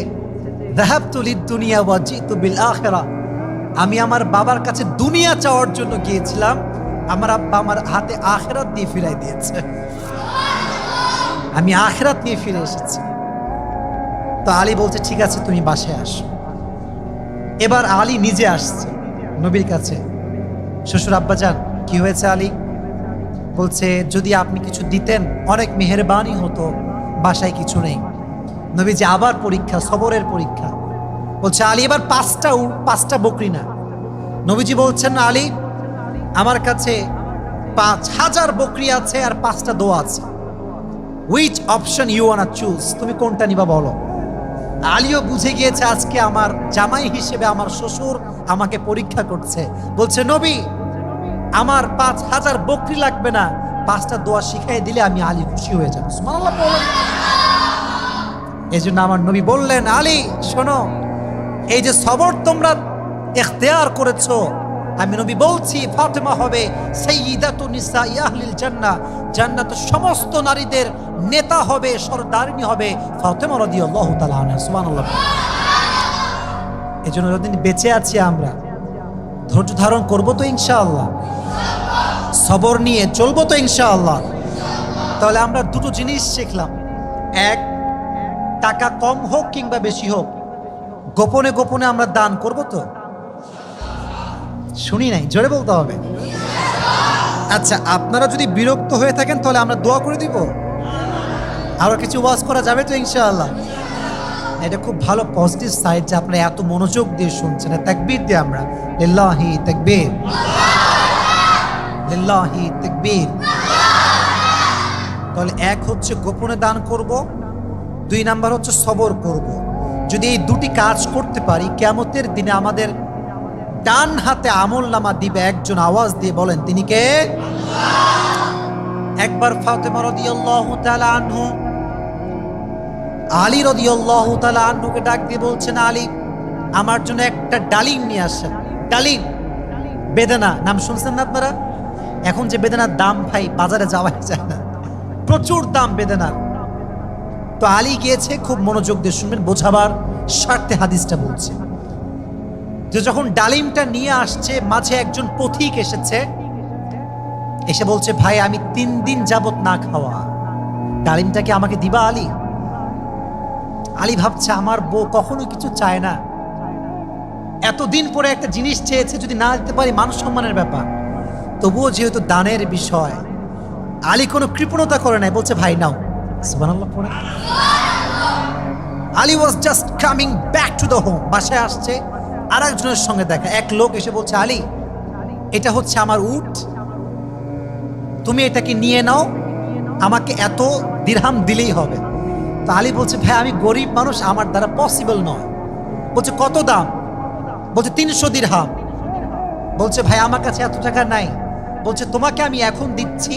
যাহাবতু লিদ-দুনিয়া ওয়া জিতু বিল আখিরা, আমি আমার বাবার কাছে দুনিয়া চাওয়ার জন্য গিয়েছিলাম, আমার আব্বা আমার হাতে আখিরাত দিয়ে ফিরাই দিয়েছে। আমি আখিরাত নিয়ে ফিরে এসেছি। তো আলী বলছে ঠিক আছে, তুমি বাসায় আসো। এবার আলী নিজে আসছে নবীর কাছে। শ্বশুর আব্বা যান, কি হয়েছে আলী? বলছে যদি আপনি কিছু দিতেন অনেক মেহেরবানি হতো, বাসায় কিছু নেই। নবীজি আবার পরীক্ষা, সবরের পরীক্ষা। বলছে আলী এবার 5টা বকরি না। নবীজি বলছেন আলী, আমার কাছে 5000 বকরি আছে আর 5টা দোয়া আছে। Which option you want choose, তুমি কোনটা নিবা বলো। আলীও বুঝে গিয়েছে আজকে আমার জামাই হিসেবে আমার শ্বশুর আমাকে পরীক্ষা করছে। বলছে নবী, আমার 5000 বকরি লাগবে না, 5টা দোয়া শিখাই দিলে আমি আলী খুশি হয়ে যাবো। সুবহানাল্লাহ বলেন। এই জন্য আমার নবী বললেন, আলী শোনো, এই যে সবর তোমরা ইখতিয়ার করেছো, আমি নবী বলছি ফাতেমা হবে সাইয়্যিদাতু নিসাই আহলিল জান্নাহ, জান্নাতের সমস্ত নারীদের নেতা হবে, সরদারিনী হবে ফাতেমা রাদিয়াল্লাহু তাআলা আনহা। সুবহানাল্লাহ। এই জন্য যতদিন বেঁচে আছি আমরা ধৈর্য ধারণ করবো তো ইনশাআল্লাহ, সবর নিয়ে চলবো তো ইনশাআল্লাহ। তাহলে আমরা দুটো জিনিস শিখলাম। এক, টাকা কম হোক কিংবা বেশি হোক, গোপনে গোপনে আমরা দান করব তো? শুনি নাই, জোরে বলতে হবে। আচ্ছা, আপনারা যদি বিরক্ত হয়ে থাকেন তাহলে আমরা দোয়া করে দিব, আরো কিছু ওয়াজ করা যাবে তো ইনশাআল্লাহ। এটা খুব ভালো পজিটিভ সাইড যে আপনারা এত মনোযোগ দিয়ে শুনছেন। তাকবীর দিয়ে আমরা লিল্লাহি তাকবীর, লিল্লাহি তাকবীর। তাহলে এক হচ্ছে গোপনে দান করব, 2 নাম্বার হচ্ছে সবর করব। যদি এই দুটি কাজ করতে পারি, কিয়ামতের দিনে আমাদের ডান হাতে আমলনামা দিবে একজন। আওয়াজ দিয়ে বলেন তিনি কে? একবার ফাতেমা রাদিয়াল্লাহু তাআলা আনহু আলী রাদিয়াল্লাহু তাআলা আনহুকে ডাক দিয়ে বলছেন, আলী আমার জন্য একটা ডালিম নিয়ে আসেন। ডালিম বেদানা নাম শুনছেন না আপনারা? এখন যে বেদানার দাম ভাই বাজারে যাওয়া যায় না, প্রচুর দাম বেদানার। তো আলী গিয়েছে, খুব মনোযোগ দিয়ে শুনবেন, বোঝাবার স্বার্থে হাদিসটা বলছে যে যখন ডালিমটা নিয়ে আসছে, মাঝে একজন পথিক এসেছে, এসে বলছে, ভাই আমি 3 দিন যাবত না খাওয়া, ডালিমটা কি আমাকে দিবা আলী? আলী ভাবছে আমার বউ কখনো কিছু চায় না, এতদিন পরে একটা জিনিস চেয়েছে, যদি না দিতে পারি মান সম্মানের ব্যাপার। তবুও যেহেতু দানের বিষয়, আলী কোনো কৃপণতা করে নাই, বলছে ভাই নাও। সুবহানাল্লাহ পড়ে। Ali was just coming back to the home, বাসায় আসছে, আর একজনের সঙ্গে দেখা, এক লোক এসে বলছে, আলী এটা হচ্ছে আমার উট, তুমি এটাকে নিয়ে নাও, আমাকে এত দিরহাম দিলেই হবে। তো আলী বলছে, ভাই আমি গরিব মানুষ, আমার দ্বারা পসিবল নয়। বলছে কত দাম? বলছে 300 দিরহাম। বলছে ভাই আমার কাছে এত টাকা নাই। বলছে তোমাকে আমি এখন দিচ্ছি,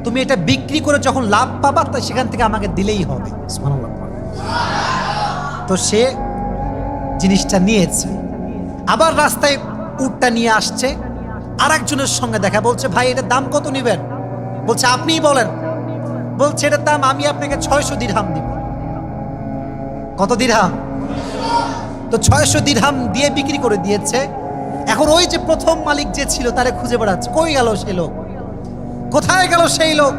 তুমি এটা বিক্রি করে যখন লাভ পাবা তা সেখান থেকে আমাকে দিলেই হবে। সুবহানাল্লাহ। তো সে জিনিসটা নিয়েছে, আবার রাস্তায় উটটা নিয়ে আসছে, আর একজনের সঙ্গে দেখা, বলছে ভাই এটার দাম কত নেবেন? বলছে আপনিই বলেন। বলছে এটার দাম আমি আপনাকে 600 দিরহাম দিব। কত দিরহাম? তো 600 দিরহাম দিয়ে বিক্রি করে দিয়েছে। এখন ওই যে প্রথম মালিক যে ছিল তারে খুঁজে বেড়াচ্ছে, কই গেল সেই লোক, কোথায় গেল সেই লোক,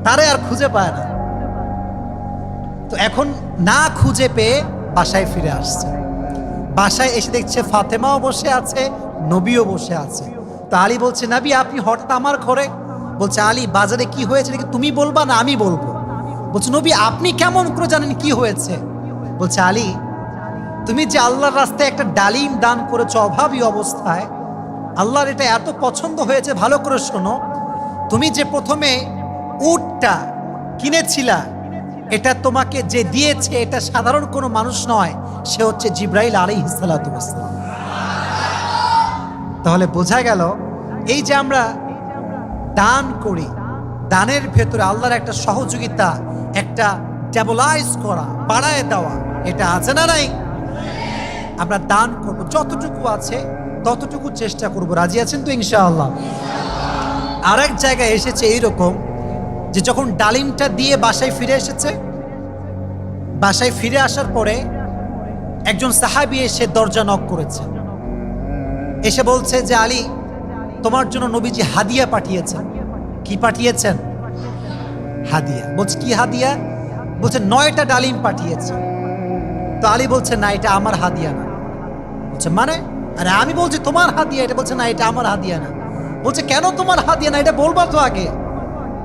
তারে আর খুঁজে পায় না। তো এখন না খুঁজে পেয়ে বাসায় ফিরে আসছে। বাসায় এসে দেখছে ফাতেমাও বসে আছে, নবীও বসে আছে। তো আলী বলছে, নবী আপনি হঠাৎ আমার ঘরে? বলছে, আলী বাজারে কি হয়েছে নাকি তুমি বলবা না আমি বলবো? বলছে, নবী আপনি কেমন করে জানেন কি হয়েছে? বলছে, আলী তুমি যে আল্লাহর রাস্তায় একটা ডালিম দান করেছো অভাবী অবস্থায়, আল্লাহর এটা এত পছন্দ হয়েছে, ভালো করে শোনো, তুমি যে প্রথমে উটটা কিনেছিলা, এটা তোমাকে যে দিয়েছে এটা সাধারণ কোনো মানুষ নয়, সে হচ্ছে জিবরাইল আলাইহিস সালাতু ওয়াস সালাম। তাহলে বোঝা গেল এই যে আমরা দান করি, দানের ভেতরে আল্লাহর একটা সহযোগিতা, একটা ডেভেলাইজ করা, বাড়ায় দেওয়া, এটা আছে না নাই? আমরা দান করব, যতটুকু আছে ততটুকু চেষ্টা করব। রাজি আছেন তো ইনশাআল্লাহ? আরেক জায়গায় এসেছে এইরকম যে যখন ডালিমটা দিয়ে বাসায় ফিরে এসেছে, বাসায় ফিরে আসার পরে একজন সাহাবী এসে দরজা নক করেছে, এসে বলছে যে আলী তোমার জন্য নবীজি হাদিয়া পাঠিয়েছেন। কি পাঠিয়েছেন? হাদিয়া। বলছে কি হাদিয়া? বলছে 9টা ডালিম পাঠিয়েছে। তো আলী বলছে না এটা আমার হাদিয়া না। বলছে মানে? আরে আমি বলছি তোমার হাদিয়া। এটা বলছে না এটা আমার হাদিয়া না। বলছে কেন তোমার হাদিয়া না, এটা বলবা তো আগে।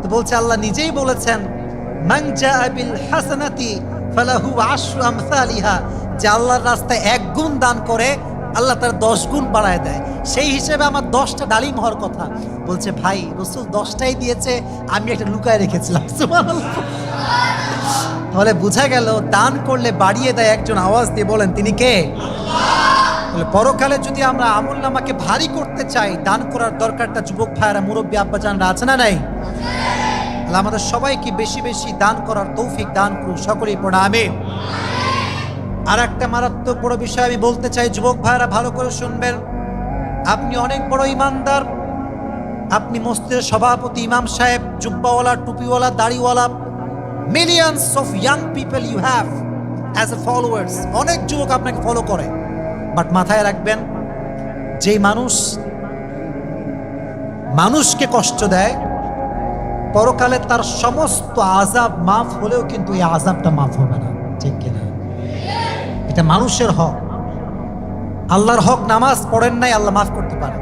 তো বলছে আল্লাহ নিজেই বলেছেন, মান জাআ বিল হাসানাতি ফালাহু আশরু আমসালিহা, যে আল্লাহর রাস্তায় 1 গুণ দান করে আল্লাহ তার 10 গুণ বাড়ায় দেয়। সেই হিসেবে আমার 10টা ডালিম হওয়ার কথা। বলছে ভাই রাসূল 10টাই দিয়েছে, আমি একটা লুকায় রেখেছিলাম। সুবহানাল্লাহ। তাহলে বোঝা গেল দান করলে বাড়িয়ে দেয় একজন, আওয়াজ দিয়ে বলেন তিনি কে? আল্লাহ। পরকালে যদি আমরা আমলনামাকে ভারী করতে চাই, দান করার দরকারটা যুবক ভাইরা, মুরব্বী আব্বাজানরা আছে না নাই? আল্লাহ আমাদের সবাইকে বেশি বেশি দান করার তৌফিক দান করুন, সকলেই পড়া আমিন। আর একটা মারাত্মক বড় বিষয় আমি বলতে চাই, যুবক ভাইরা ভালো করে শুনবেন। আপনি অনেক বড় ইমানদার, আপনি মসজিদের সভাপতি, ইমাম সাহেব, জুব্বাওয়ালা, টুপিওয়ালা, দাড়িওয়ালা, millions of young people you have as a followers, অনেক যুবক আপনাকে ফলো করে। বাট মাথায় রাখবেন, যেই মানুষকে কষ্ট দেয়, পরকালে তার সমস্ত আযাব মাফ হলেও কিন্তু এই আযাবটা মাফ হবে না। ঠিক কিনা? এটা মানুষের হক। আল্লাহর হক, নামাজ পড়েন নাই আল্লাহ মাফ করতে পারে,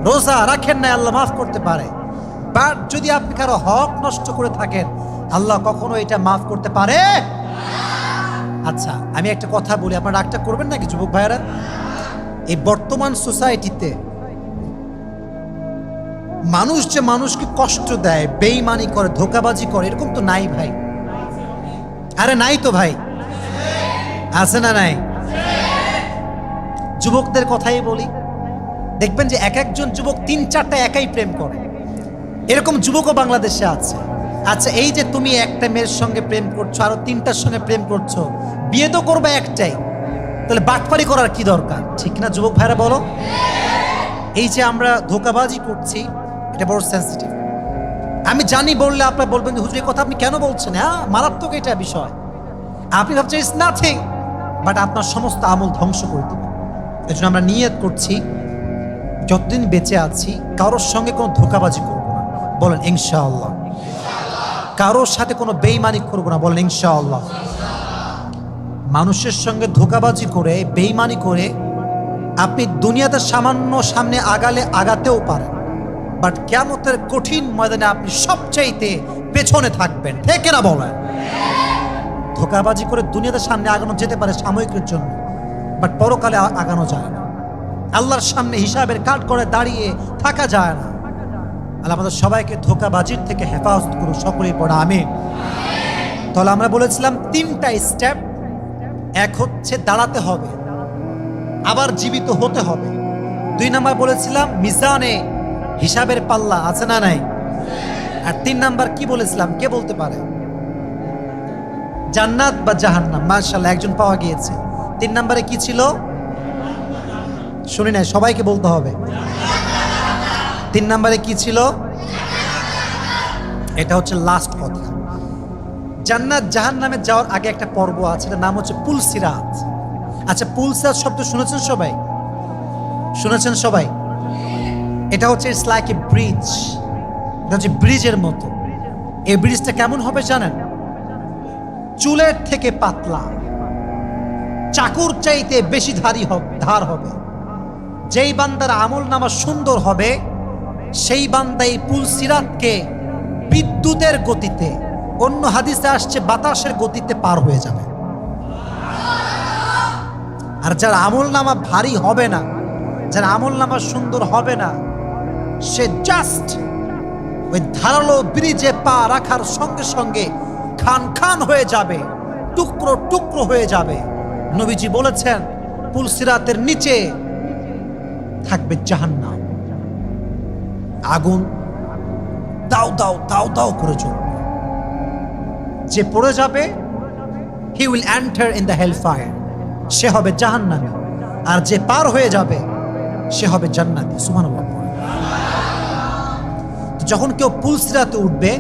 রোজা রাখেন নাই আল্লাহ মাফ করতে পারে, বাট যদি আপনি কারো হক নষ্ট করে থাকেন আল্লাহ কখনো এটা মাফ করতে পারে। আচ্ছা আমি একটা কথা বলি, আপনারা রাগটা করবেন নাকি যুবক ভাইয়েরা? এই বর্তমান সোসাইটিতে মানুষ যে মানুষকে কষ্ট দেয়, বেঈমানি করে, ধোঁকাবাজি করে, এরকম তো নাই ভাই। আরে নাই তো ভাই, আছে না নাই? যুবকদের কথাই বলি, দেখবেন যে এক একজন যুবক 3-4টা একাই প্রেম করে। এরকম যুবকও বাংলাদেশে আছে। আচ্ছা, এই যে তুমি একটা মেয়ের সঙ্গে প্রেম করছো, আরো 3টার সঙ্গে প্রেম করছো, বিয়ে তো করবে একটাই, তাহলে বাটপারি করার কি দরকার? ঠিক না যুবক ভাইরা বলো? এই যে আমরা ধোঁকাবাজি করছি, এটা বড় সেন্সিটিভ। আমি জানি বললে আপনারা বলবেন যে হুজুর এই কথা আপনি কেন বলছেন? হ্যাঁ, মারাত্মক এটা বিষয়। আপনি ভাবছেন ইটস নাথিং, বাট আপনার সমস্ত আমল ধ্বংস করে দেবে। এই জন্য আমরা নিয়ত করছি যতদিন বেঁচে আছি কারোর সঙ্গে কোনো ধোঁকাবাজি করবো না, বলেন ইনশাআল্লাহ। কারোর সাথে কোনো বেইমানি করবো না, বলেন ইনশাআল্লাহ। মানুষের সঙ্গে ধোঁকাবাজি করে, বেইমানি করে আপনি দুনিয়াতে সামান্য সামনে আগাতেও পারেন, বাট কিয়ামতের কঠিন ময়দানে আপনি সবচাইতে পেছনে থাকবেন, ঠিক না বলেন? ধোঁকাবাজি করে দুনিয়াতে সামনে আগানো যেতে পারে সাময়িকের জন্য, বাট পরকালে আগানো যায় না। আল্লাহর সামনে হিসাবের কাঠ করে দাঁড়িয়ে থাকা যায় না। আল্লাহ আমাদের সবাইকে ধোঁকাবাজির থেকে হেফাজত করুন, সকলেই পড়া আমিন। তাহলে আমরা বলেছিলাম 3টা স্টেপ। এক হচ্ছে দাঁড়াতে হবে, আবার জীবিত হতে হবে। 2 নাম্বার বলেছিলাম মিজানে হিসাবের পাল্লা আছে না নাই? আর 3 নাম্বার কি বলেছিলাম, কে বলতে পারে? জান্নাত বা জাহান্নাম। মাশাআল্লাহ, একজন পাওয়া গিয়েছে। 3 নাম্বারে কি ছিল? শুনি নাই, সবাইকে বলতে হবে। 3 নাম্বারে কি ছিল? এটা হচ্ছে লাস্ট কথা। জান্নাত জাহান্নামে যাওয়ার আগে একটা পর্ব আছে, এটার নাম হচ্ছে পুলসিরাত। আচ্ছা, পুলসিরাত শব্দ শুনেছেন সবাই? শুনেছেন সবাই? এটা হচ্ছে ইটস লাইক এ ব্রিজ। এটা হচ্ছে ব্রিজের মতো। এই ব্রিজটা কেমন হবে জানেন? চুলের থেকে পাতলা, চাকুর চাইতে বেশি ধার হবে। যেই বান্দার আমল নামা সুন্দর হবে, সেই বান্দা এই পুলসিরাতকে বিদ্যুতের গতিতে, অন্য হাদিসে আসছে বাতাসের গতিতে পার হয়ে যাবে। আর যার আমল নামা ভারী হবে না, যার আমল নামা সুন্দর হবে না, সে জাস্ট ওই ধারালো ব্রিজে পা রাখার সঙ্গে সঙ্গে খান খান হয়ে যাবে, টুকরো টুকরো হয়ে যাবে। নবীজি বলেছেন পুলসিরাতের নিচে থাকবে জাহান্নাম, আগুন দাও দাও দাও দাও করে জ্বলবে। যে পড়ে যাবে, he will enter in the hell fire, সে হবে জাহান্নামী। আর যে পার হয়ে যাবে, সে হবে জান্নাতি। সুবহানাল্লাহ। যখন কেউ পুলসিরাতে উঠবে,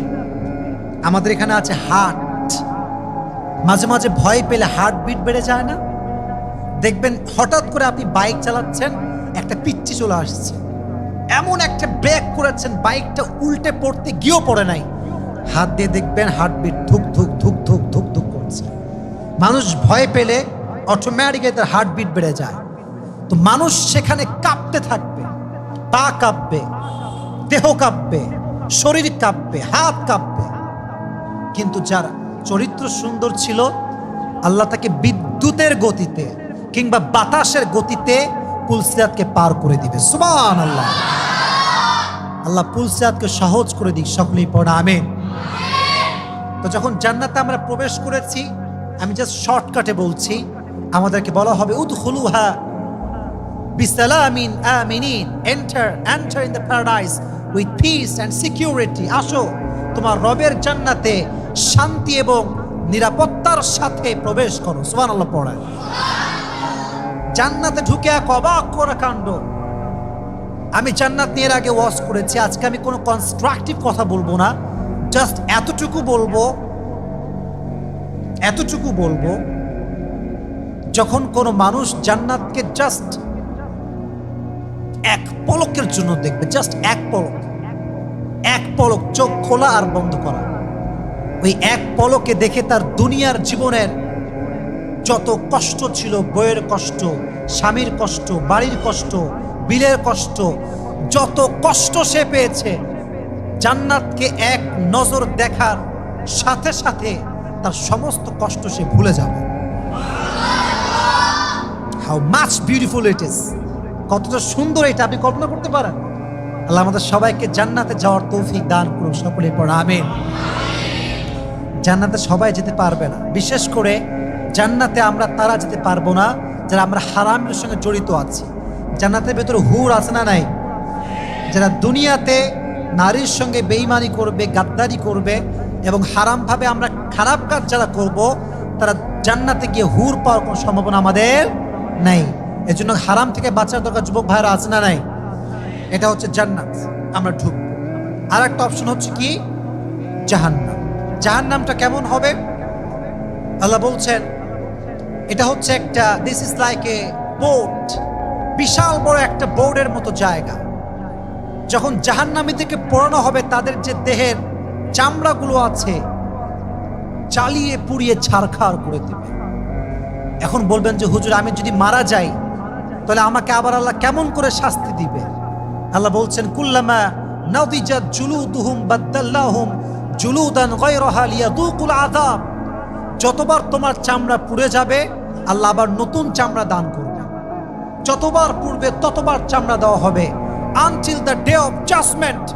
আমাদের এখানে আছে হার্ট। মাঝে মাঝে ভয় পেলে হার্ট বিট বেড়ে যায় না? দেখবেন হঠাৎ করে আপনি বাইক চালাচ্ছেন, একটা পিচ্চি চলে আসছে, এমন একটা ব্রেক করেছেন, বাইকটা উল্টে পড়তে গিয়েও পড়ে নাই, হাত দিয়ে দেখবেন হার্টবিট ধুক ধুক ধুক ধুক ধুক ধুক করছে। মানুষ ভয় পেলে অটোমেটিক্যালি তার হার্টবিট বেড়ে যায়। তো মানুষ সেখানে কাঁপতে থাকবে, পা কাঁপবে, দেহ কাঁপবে, শরীর কাঁপবে, হাত কাঁপবে। কিন্তু যার চরিত্র সুন্দর ছিল, আল্লাহ তাকে বিদ্যুতের গতিতে কিংবা বাতাসের গতিতে পুলসিরাতকে পার করে দিবে। সুবহানাল্লাহ। আল্লাহ পুলসিরাতকে সহজ করে দিক, সকলেই পড়া আমিন। তো যখন জান্নাতে আমরা প্রবেশ করেছি, আমি জাস্ট শর্টকাটে বলছি, আমাদেরকে বলা হবে উদখুলুহা বিসালামিন আমিনিন, enter in the paradise with peace and security. আসো তোমার রবের জান্নাতে শান্তি এবং নিরাপত্তার সাথে প্রবেশ করো। সুবহানাল্লাহ পড়া। জান্নাতে ঢুকে এক অবাক করা কাণ্ড। আমি জান্নাত নিয়ে আগে ওয়াজ করেছি, আজকে আমি কোনো কনস্ট্রাকটিভ কথা বলবো না, জাস্ট এতটুকু বলবো, যখন কোনো মানুষ জান্নাতকে জাস্ট এক পলকের জন্য দেখবে, জাস্ট এক পলক চোখ খোলা আর বন্ধ করা, ওই এক পলকে দেখে তার দুনিয়ার জীবনের যত কষ্ট ছিল, বইয়ের কষ্ট, স্বামীর কষ্ট, বাড়ির কষ্ট, বিলের কষ্ট, যত কষ্ট সে পেয়েছে, জান্নাতকে এক নজর দেখার সাথে সাথে তার সমস্ত কষ্ট সে ভুলে যাবে। How much beautiful it is, কতটা সুন্দর এটা আপনি কল্পনা করতে পারেন? আল্লাহ আমাদের সবাইকে জান্নাতে যাওয়ার তৌফিক দান করুন, সকলে পড়া আমিন। জান্নাতে সবাই যেতে পারবে না, বিশেষ করে জান্নাতে আমরা তারা যেতে পারবো না যারা আমরা হারামের সঙ্গে জড়িত আছি। জান্নাতের ভেতরে হুর আছে না নাই? যারা দুনিয়াতে নারীর সঙ্গে বেঈমানি করবে, গাদ্দারি করবে এবং হারামভাবে আমরা খারাপ কাজ যারা করব তারা জান্নাতে গিয়ে হুর পাওয়ার কোনো সম্ভাবনা আমাদের নেই। এজন্য হারাম থেকে বাঁচার দরকার। যুবক ভাইরা আছে না নাই? এটা হচ্ছে জান্নাত, আমরা ঢুকবো। আর একটা অপশন হচ্ছে কি? জাহান্নাম। জাহান্নামটা কেমন হবে? আল্লাহ বলছেন এটা হচ্ছে একটা, this is like a boat, বিশাল বড় একটা বোর্ডের মতো জায়গা। যখন জাহান্নামী থেকে পোড়ানো হবে তাদের যে দেহের চামড়াগুলো আছে জ্বালিয়ে পুড়িয়ে ছারখার করে দেবে। এখন বলবেন যে হুজুর আমি যদি মারা যাই তাহলে আমাকে আবার আল্লাহ কেমন করে শাস্তি দিবে? আল্লাহ বলছেন কুল্লামা নাদিজাত জুলুদুহুম বাদদাল্লাহুম জুলুদান গায়রাহা লিয়াযুকুল আযাব। যতবার তোমার চামড়া পুড়ে যাবে আল্লাহ আবার নতুন চামড়া দান করবে। যতবার পুড়বে ততবার চামড়া দেওয়া হবে, until the day of judgement.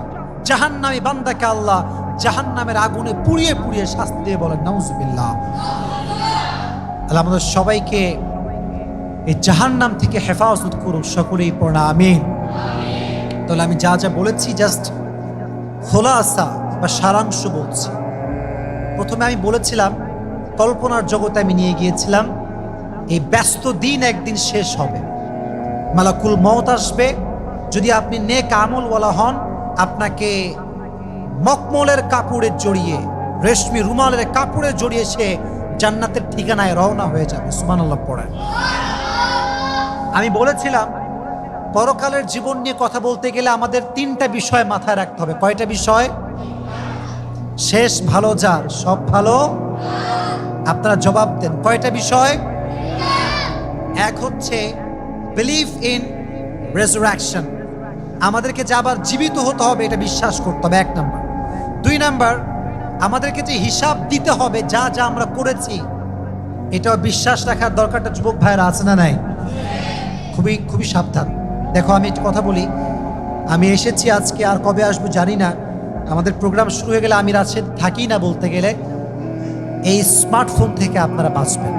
জাহান্নামী বান্দাকে আল্লাহ জাহান্নামের আগুনে পুড়িয়ে পুড়িয়ে শাস্তি দিয়ে বলেন নাউজুবিল্লাহ। আল্লাহ আমাদের সবাইকে এই জাহান্নাম থেকে হেফাজত করুন, সকলেই পড়া আমিন। তাহলে আমি যা যা বলেছি জাস্ট খোলাসা বা সারাংশ বলছি। প্রথমে আমি বলেছিলাম কল্পনার জগতে আমি নিয়ে গিয়েছিলাম এই ব্যস্ত দিন একদিন শেষ হবে, মালাকুল মওত আসবে। যদি আপনি নেক আমলওয়ালা হন আপনাকে মকমলের কাপড়ে জড়িয়ে, রেশমি রুমালের কাপড়ে জড়িয়ে সে জান্নাতের ঠিকানায় রওনা হয়ে যাবে। সুবহানাল্লাহ পড়েন। আমি বলেছিলাম পরকালের জীবন নিয়ে কথা বলতে গেলে আমাদের তিনটা বিষয় মাথায় রাখতে হবে। কয়টা বিষয়? শেষ ভালো যার, সব ভালো। আপনারা জবাব দেন, কয়টা বিষয়? এক হচ্ছে বিলিভ ইন রেজারেকশন, আমাদেরকে যে আবার জীবিত হতে হবে এটা বিশ্বাস করতে হবে, এক নাম্বার। দুই নাম্বার, আমাদেরকে যে হিসাব দিতে হবে যা যা আমরা করেছি এটাও বিশ্বাস রাখার দরকারটা যুবক ভাইয়েরা আছে না নাই? খুবই খুবই সাবধান। দেখো আমি একটা কথা বলি, আমি এসেছি আজকে, আর কবে আসবো জানি না। আমাদের প্রোগ্রাম শুরু হয়ে গেলে আমি রাজশাহীতে থাকি না বলতে গেলে। এই স্মার্টফোন থেকে আপনারা বাঁচবেন।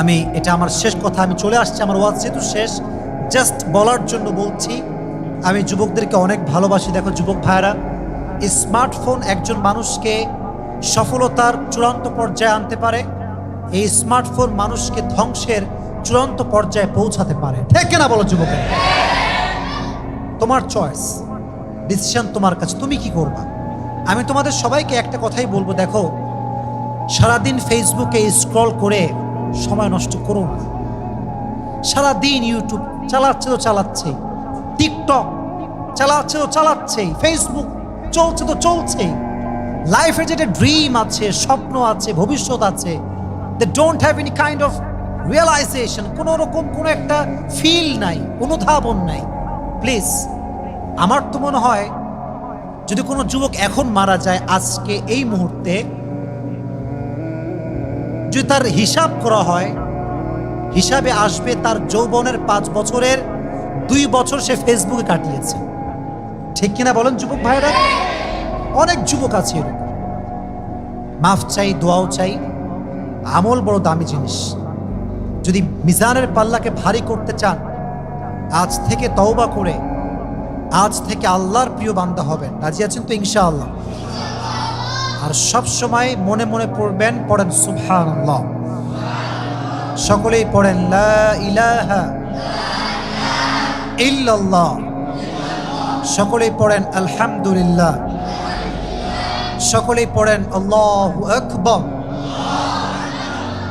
আমি এটা আমার শেষ কথা, আমি চলে আসছি, আমার ওয়াজ যেহেতু শেষ, জাস্ট বলার জন্য বলছি। আমি যুবকদেরকে অনেক ভালোবাসি। দেখো যুবক ভাইয়েরা, এই স্মার্টফোন একজন মানুষকে সফলতার চূড়ান্ত পর্যায়ে আনতে পারে, এই স্মার্টফোন মানুষকে ধ্বংসের চূড়ান্ত পর্যায়ে পৌঁছাতে পারে। ঠিক কিনা বলো যুবকের? তোমার চয়েস, ডিসিশন তোমার কাছে, তুমি কি করবা। আমি তোমাদের সবাইকে একটা কথাই বলবো, দেখো সারাদিন ফেসবুকে স্ক্রল করে সময় নষ্ট করো না। সারাদিন ইউটিউব চালাচ্ছে তো চালাচ্ছে, টিকটক চালাচ্ছে তো চালাচ্ছে, ফেসবুক চলছে তো চলছে। লাইফের যেটা ড্রিম আছে, স্বপ্ন আছে, ভবিষ্যৎ আছে, they don't have any kind of realisation, কোনো রকম কোনো একটা ফিল নাই, অনুধাবন নাই। প্লিজ, আমার তো মনে হয় যদি কোনো যুবক এখন মারা যায় আজকে এই মুহূর্তে, যদি তার হিসাব করা হয়, হিসাবে আসবে তার যৌবনের 5 বছরের 2 বছর সে ফেসবুকে কাটিয়েছে। ঠিক কিনা বলেন যুবক ভাইরা? অনেক যুবক আছে এরকম। মাফ চাই, দোয়াও চাই। আমল বড় দামি জিনিস। যদি মিজানের পাল্লাকে ভারী করতে চান, আজ থেকে তওবা করে আজ থেকে আল্লাহর প্রিয় বান্দা হবেন। রাজি আছেন তো ইনশাআল্লাহ? আর সব সময় মনে মনে পড়বেন, পড়েন সুবহানাল্লাহ। সকলেই পড়েন লা ইলাহা ইল্লাল্লাহ। সকলেই পড়েন আলহামদুলিল্লাহ। সকলেই পড়েন আল্লাহু আকবার।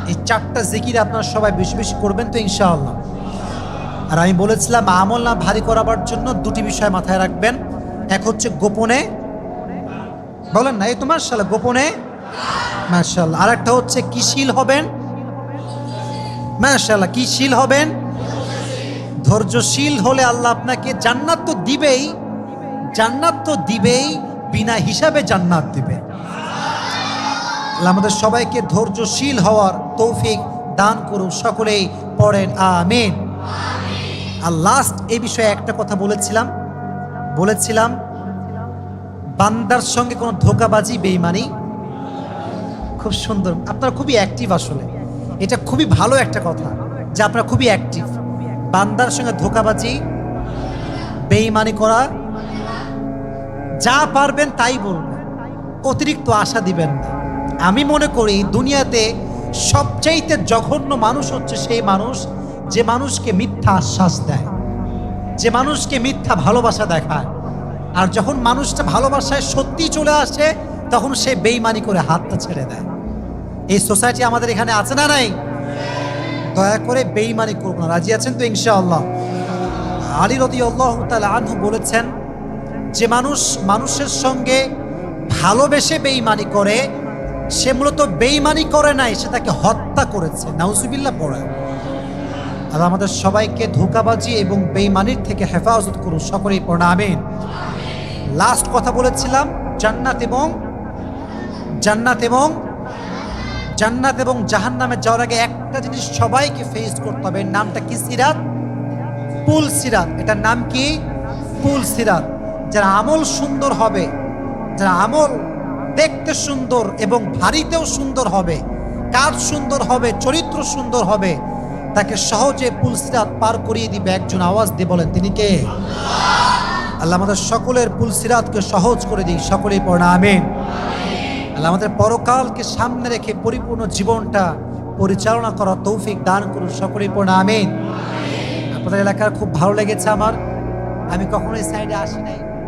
এই 4টা জিকির আপনারা সবাই বেশি বেশি করবেন তো ইনশাআল্লাহ। আর আমি বলেছিলাম আমল না ভারী করাবার জন্য 2টি বিষয় মাথায় রাখবেন। এক হচ্ছে গোপনে, বলেন না এই তো মাশাআল্লাহ, গোপনে মাশাআল্লাহ। আর একটা হচ্ছে কি শীল হবেন? মাশাআল্লাহ, কি শীল হবেন? ধৈর্যশীল হলে আল্লাহ আপনাকে জান্নাত তো দিবেই, জান্নাত তো দিবেই, বিনা হিসাবে জান্নাত দিবে। আল্লাহ আমাদের সবাইকে ধৈর্যশীল হওয়ার তৌফিক দান করুন। সকলেই পড়েন আমিন। আর লাস্ট এই বিষয়ে একটা কথা বলেছিলাম বান্দার সঙ্গে কোনো ধোঁকাবাজি, বেঈমানি। খুব সুন্দর, আপনারা খুবই অ্যাক্টিভ। আসলে এটা খুবই ভালো একটা কথা যে আপনারা খুবই অ্যাক্টিভ। বান্দার সঙ্গে ধোঁকাবাজি, বেঈমানি করা যা পারবেন তাই বলবেন, অতিরিক্ত আশা দিবেন না। আমি মনে করি দুনিয়াতে সবচাইতে জঘন্য মানুষ হচ্ছে সেই মানুষ যে মানুষকে মিথ্যা আশ্বাস দেয়, যে মানুষকে মিথ্যা ভালোবাসা দেখায়, আর যখন মানুষটা ভালোবাসায় সত্যি চলে আসে তখন সে বেইমানি করে হাতটা ছেড়ে দেয়। এই সোসাইটি আমাদের এখানে আছে না নাই? দয়া করে বেইমানি করব না, রাজি আছেন তো ইনশাআল্লাহ? আলী রাদিয়াল্লাহু তাআলা আনহু বলেছেন, যে মানুষ মানুষের সঙ্গে ভালোবেসে বেইমানি করে সে মূলত বেইমানি করে নাই, সে তাকে হত্যা করেছে। নাউজুবিল্লাহ পড়ে। আর আমাদের সবাইকে ধোঁকাবাজি এবং বেইমানির থেকে হেফাজত করুন, সকলেই পড়া আমিন। লাস্ট কথা বলেছিলাম জান্নাত এবং জাহান্নামে যাওয়ার আগে একটা জিনিস সবাইকে ফেস করতে হবে, নামটা কি? সিরাত, পুল সিরাত। এটার নাম কি? পুল সিরাত। যারা আমল সুন্দর হবে, যারা আমল দেখতে সুন্দর এবং ভারীতেও সুন্দর হবে, কাজ সুন্দর হবে, চরিত্র সুন্দর হবে, তাকে সহজে পুল সিরাত পার করিয়ে দিবে একজন। আওয়াজ দিয়ে বলেন তিনি কে? আল্লাহ আমাদের সকলের পুল সিরাতকে সহজ করে দিই, সকলেই পড়া আমিন। আল্লাহ আমাদের পরকালকে সামনে রেখে পরিপূর্ণ জীবনটা পরিচালনা করার তৌফিক দান করুন, সকলেই পড়া আমিন। আপনাদের এলাকার খুব ভালো লেগেছে আমার, আমি কখনো এই সাইডে আসি নাই।